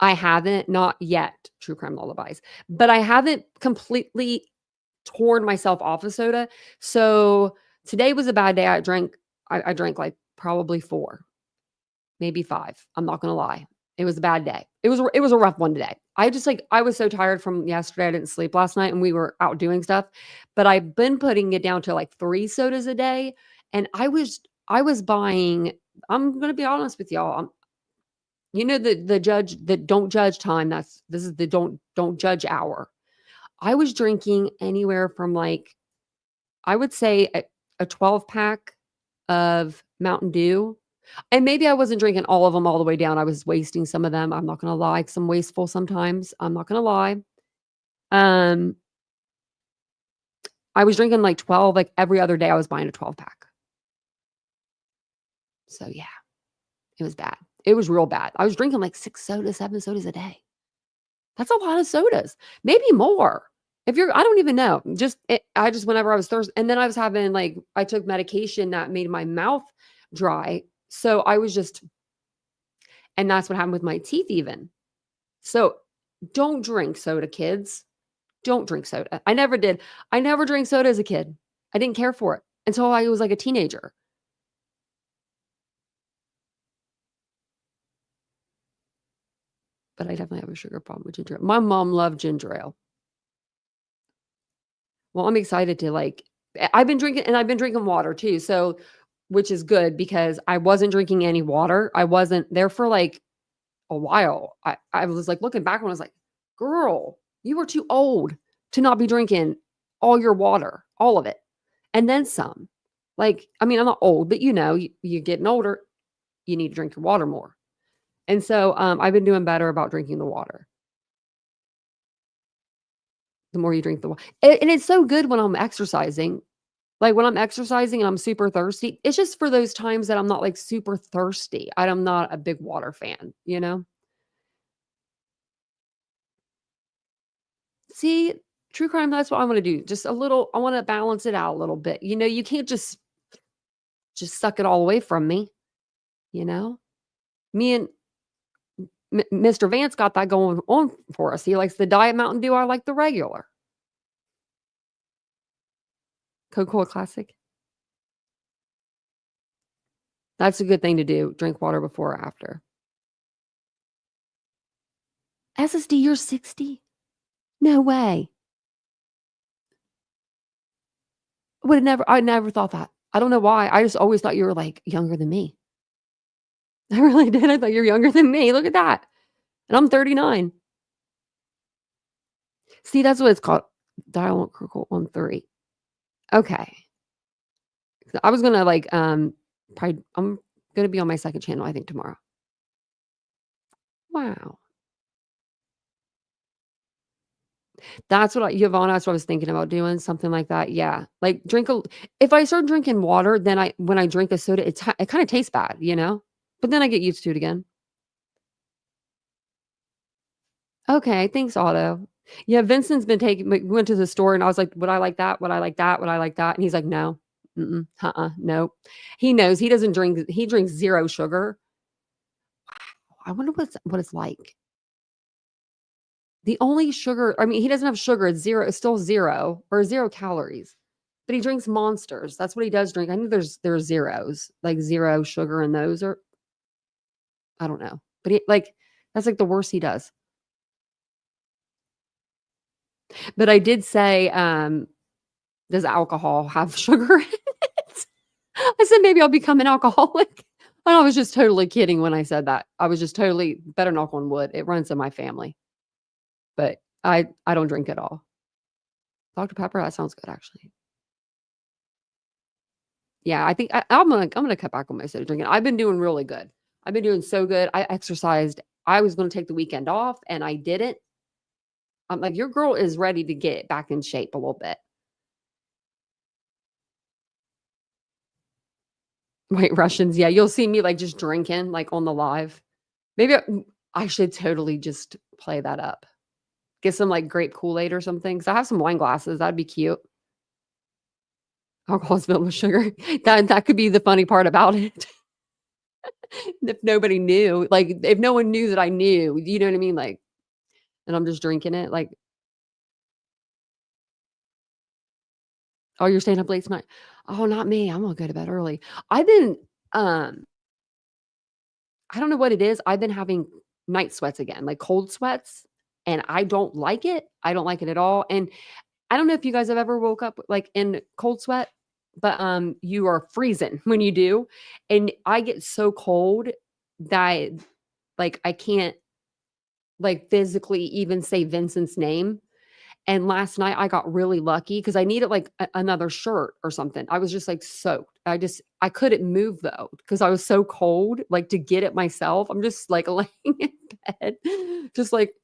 I haven't, not yet, True Crime Lullabies, but I haven't completely torn myself off of soda. So today was a bad day. I drank like probably 4, maybe 5. I'm not going to lie. It was a bad day. It was a rough one today. I was so tired from yesterday. I didn't sleep last night and we were out doing stuff, but I've been putting it down to like 3 sodas a day. And I was buying, I'm going to be honest with y'all. The don't judge time. This is the don't judge hour. I was drinking anywhere from like, I would say a 12 pack of Mountain Dew. And maybe I wasn't drinking all of them all the way down. I was wasting some of them. I'm not going to lie. I'm wasteful sometimes. I'm not going to lie. I was drinking like 12, like every other day I was buying a 12 pack. So yeah, it was bad. It was real bad. I was drinking like 6 sodas, 7 sodas a day. That's a lot of sodas, maybe more. I don't even know. Whenever I was thirsty, and then I was having I took medication that made my mouth dry. So and that's what happened with my teeth even. So don't drink soda, kids. Don't drink soda. I never did. I never drank soda as a kid. I didn't care for it until I was like a teenager. But I definitely have a sugar problem with ginger ale. My mom loved ginger ale. Well, I'm excited to I've been drinking water too. So, which is good because I wasn't drinking any water. I wasn't there for like a while. I was like looking back when I was like, girl, you were too old to not be drinking all your water, all of it. And then some. I'm not old, but you're getting older. You need to drink your water more. And so I've been doing better about drinking the water. The more you drink the water. And it's so good when I'm exercising. Like when I'm exercising and I'm super thirsty, it's just for those times that I'm not like super thirsty. I'm not a big water fan, See, true crime, that's what I want to do. Just a little, I want to balance it out a little bit. You can't just suck it all away from me. Me and Mr. Vance got that going on for us. He likes the Diet Mountain Dew. I like the regular. Coca-Cola Classic. That's a good thing to do. Drink water before or after. SSD, you're 60? No way. I never thought that. I don't know why. I just always thought you were like younger than me. I really did. I thought you're younger than me. Look at that. And I'm 39. See, that's what it's called. Dial Kirkle 13. Okay. I was gonna probably I'm gonna be on my second channel, I think, tomorrow. Wow. That's what that's what I was thinking about doing, something like that. Yeah. Like if I start drinking water, then when I drink a soda, it kind of tastes bad, But then I get used to it again. Okay, thanks, Otto. Yeah, Vincent's been we went to the store and I was like, would I like that? Would I like that? Would I like that? And he's like, no. No. He knows he doesn't drink. He drinks 0 sugar. Wow. I wonder what it's like. The only sugar, he doesn't have sugar. It's 0. It's still 0 or 0 calories. But he drinks Monsters. That's what he does drink. I think there's zeros, like 0 sugar in those, or I don't know. But that's like the worst he does. But I did say, does alcohol have sugar in it? I said maybe I'll become an alcoholic. And I was just totally kidding when I said that. I was just totally, better knock on wood. It runs in my family. But I don't drink at all. Dr. Pepper, that sounds good actually. Yeah, I think I'm gonna cut back on my soda drinking. I've been doing really good. I've been doing so good. I exercised. I was gonna take the weekend off and I didn't. I'm like, your girl is ready to get back in shape a little bit. White Russians, yeah, you'll see me like just drinking like on the live. Maybe I should totally just play that up. Get some like grape Kool-Aid or something. Cause I have some wine glasses. That'd be cute. Alcohol's filled with sugar. That could be the funny part about it. If nobody knew, like if no one knew that I knew, you know what I mean? Like, and I'm just drinking it. Like, oh, you're staying up late tonight. Oh, not me. I'm gonna go to bed early. I've been I don't know what it is. I've been having night sweats again, like cold sweats, and I don't like it. I don't like it at all. And I don't know if you guys have ever woke up like in cold sweat, but you are freezing when you do. And I get so cold that like I can't like physically even say Vincent's name. And last night I got really lucky because I needed like another shirt or something. I was just like soaked. I couldn't move though because I was so cold. Like to get it myself, I'm just like laying in bed, just like.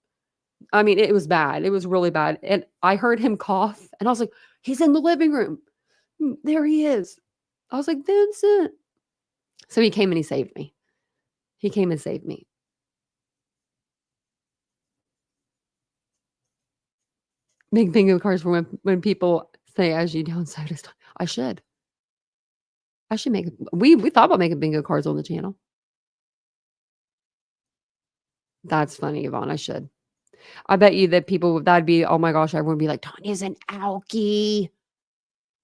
I mean, it was bad. It was really bad. And I heard him cough, and I was like, "He's in the living room. There he is." I was like, "Vincent." So he came and he saved me. He came and saved me. Make bingo cards for when people say, "As you down sodas." I should. I should make. We thought about making bingo cards on the channel. That's funny, Yvonne. I should. I bet you that people that'd be. Oh my gosh, everyone would be like, "Tanya's an alkie.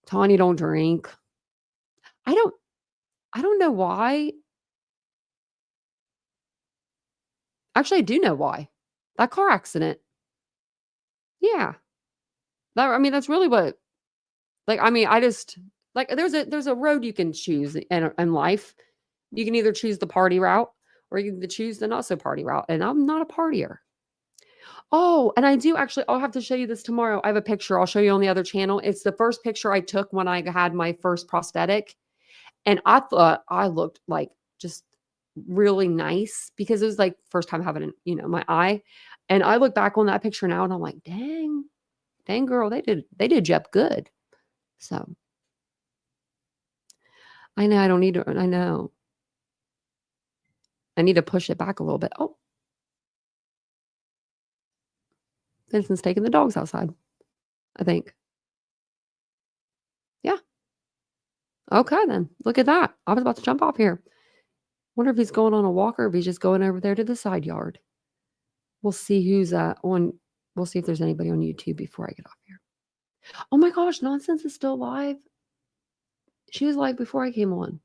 Tanya don't drink." I don't know why. Actually, I do know why. That car accident. Yeah. I mean, that's really what like, I mean, I just like there's a road you can choose in life. You can either choose the party route or you can choose the not so party route. And I'm not a partier. Oh, and I do actually, I'll have to show you this tomorrow. I have a picture I'll show you on the other channel. It's the first picture I took when I had my first prosthetic. And I thought I looked like just really nice because it was like first time having, my eye. And I look back on that picture now and I'm like, dang girl, they did you up good. So I know I don't need to, I know. I need to push it back a little bit. Oh, Vincent's taking the dogs outside, I think. Yeah. Okay, then. Look at that. I was about to jump off here. Wonder if he's going on a walk or if he's just going over there to the side yard. We'll see who's on. We'll see if there's anybody on YouTube before I get off here. Oh my gosh, Nonsense is still live. She was live before I came on.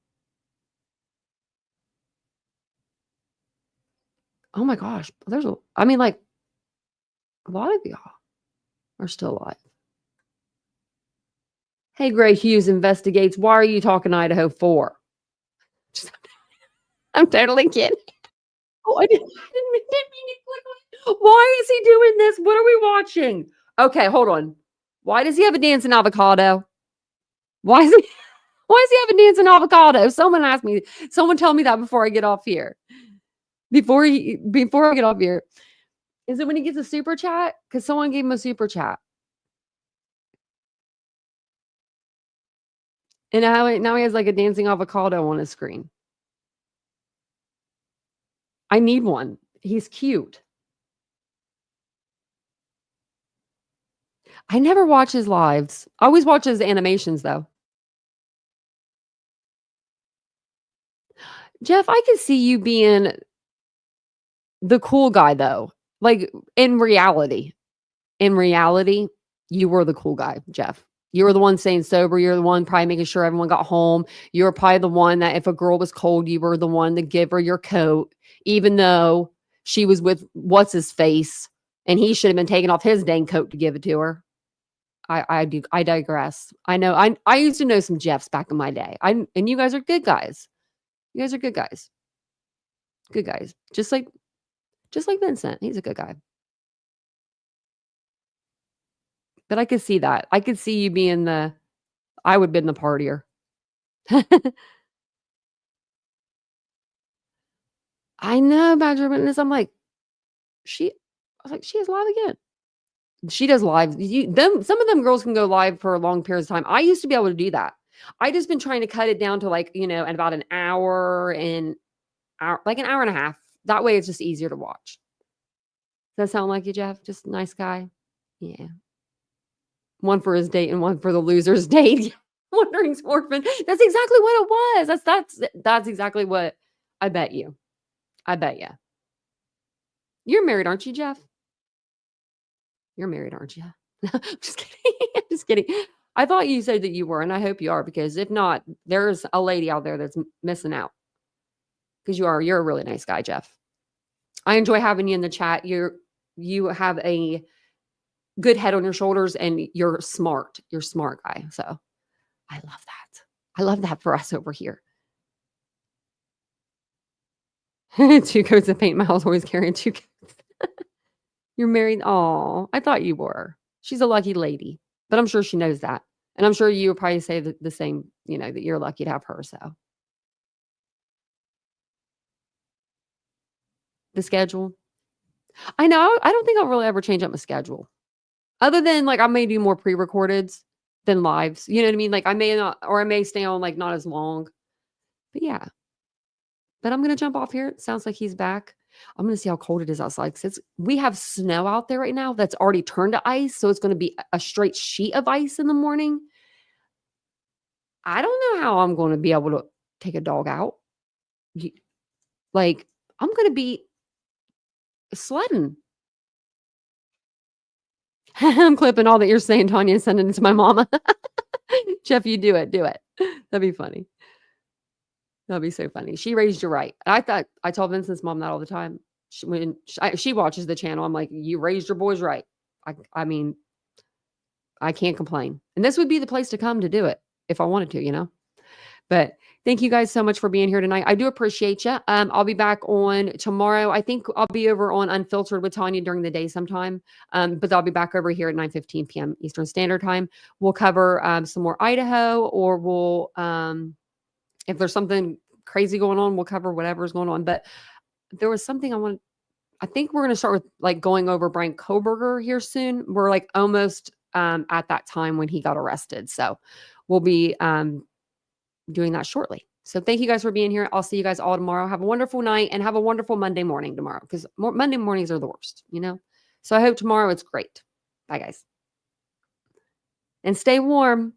Oh my gosh. A lot of y'all are still alive. Hey, Gray Hughes investigates. Why are you talking Idaho for? I'm totally kidding. Oh, I didn't mean to click on it. Why is he doing this? What are we watching? Okay, hold on. Why does he have a dancing avocado? Why does he have a dancing avocado? Someone asked me. Someone tell me that before I get off here. Before I get off here. Is it when he gets a super chat? Because someone gave him a super chat. And now he has like a dancing avocado on his screen. I need one. He's cute. I never watch his lives. I always watch his animations though. Jeff, I can see you being the cool guy though. Like in reality, you were the cool guy, Jeff. You were the one staying sober. You're the one probably making sure everyone got home. You were probably the one that if a girl was cold, you were the one to give her your coat, even though she was with what's his face and he should have been taking off his dang coat to give it to her. I digress. I know. I used to know some Jeffs back in my day. And you guys are good guys. You guys are good guys. Good guys. Just like Vincent. He's a good guy. But I could see that. I could see you being I would have been the partier. I know about your witness. I'm like, she is live again. She does live. Some of them girls can go live for long periods of time. I used to be able to do that. I just been trying to cut it down to like, at about an hour like an hour and a half. That way it's just easier to watch. Does that sound like you, Jeff? Just a nice guy? Yeah. One for his date and one for the loser's date. Wandering's orphan. That's exactly what it was. That's exactly what I bet you. I bet you. You're married, aren't you, Jeff? You're married, aren't you? I'm just kidding. I'm just kidding. I thought you said that you were, and I hope you are, because if not, there's a lady out there that's missing out. Because you're a really nice guy, Jeff. I enjoy having you in the chat. You have a good head on your shoulders, and you're smart. You're a smart guy. So I love that. I love that for us over here. 2 coats of paint. My house always carrying 2 coats. You're married? Oh, I thought you were. She's a lucky lady, but I'm sure she knows that. And I'm sure you would probably say the same, that you're lucky to have her. So the schedule. I know. I don't think I'll really ever change up my schedule. Other than like I may do more pre-recordeds than lives. You know what I mean? Like I may not, or I may stay on like not as long. But yeah. But I'm going to jump off here. It sounds like he's back. I'm going to see how cold it is outside. Because we have snow out there right now that's already turned to ice. So it's going to be a straight sheet of ice in the morning. I don't know how I'm going to be able to take a dog out. Like, I'm going to be sledding. I'm clipping all that you're saying, Tanya, and sending it to my mama. Jeff, you do it. Do it. That'd be funny. That'd be so funny. She raised you right. I told Vincent's mom that all the time. When she watches the channel, I'm like, you raised your boys right. I mean, I can't complain. And this would be the place to come to do it if I wanted to, But thank you guys so much for being here tonight. I do appreciate you. I'll be back on tomorrow. I think I'll be over on Unfiltered with Tanya during the day sometime. But I'll be back over here at 9:15 p.m. Eastern Standard Time. We'll cover some more Idaho, or we'll if there's something crazy going on, we'll cover whatever's going on. But there was something I think we're going to start with like going over Brian Koberger here soon. We're like almost at that time when he got arrested. So we'll be doing that shortly. So thank you guys for being here. I'll see you guys all tomorrow. Have a wonderful night and have a wonderful Monday morning tomorrow, because Monday mornings are the worst, So I hope tomorrow it's great. Bye, guys. And stay warm.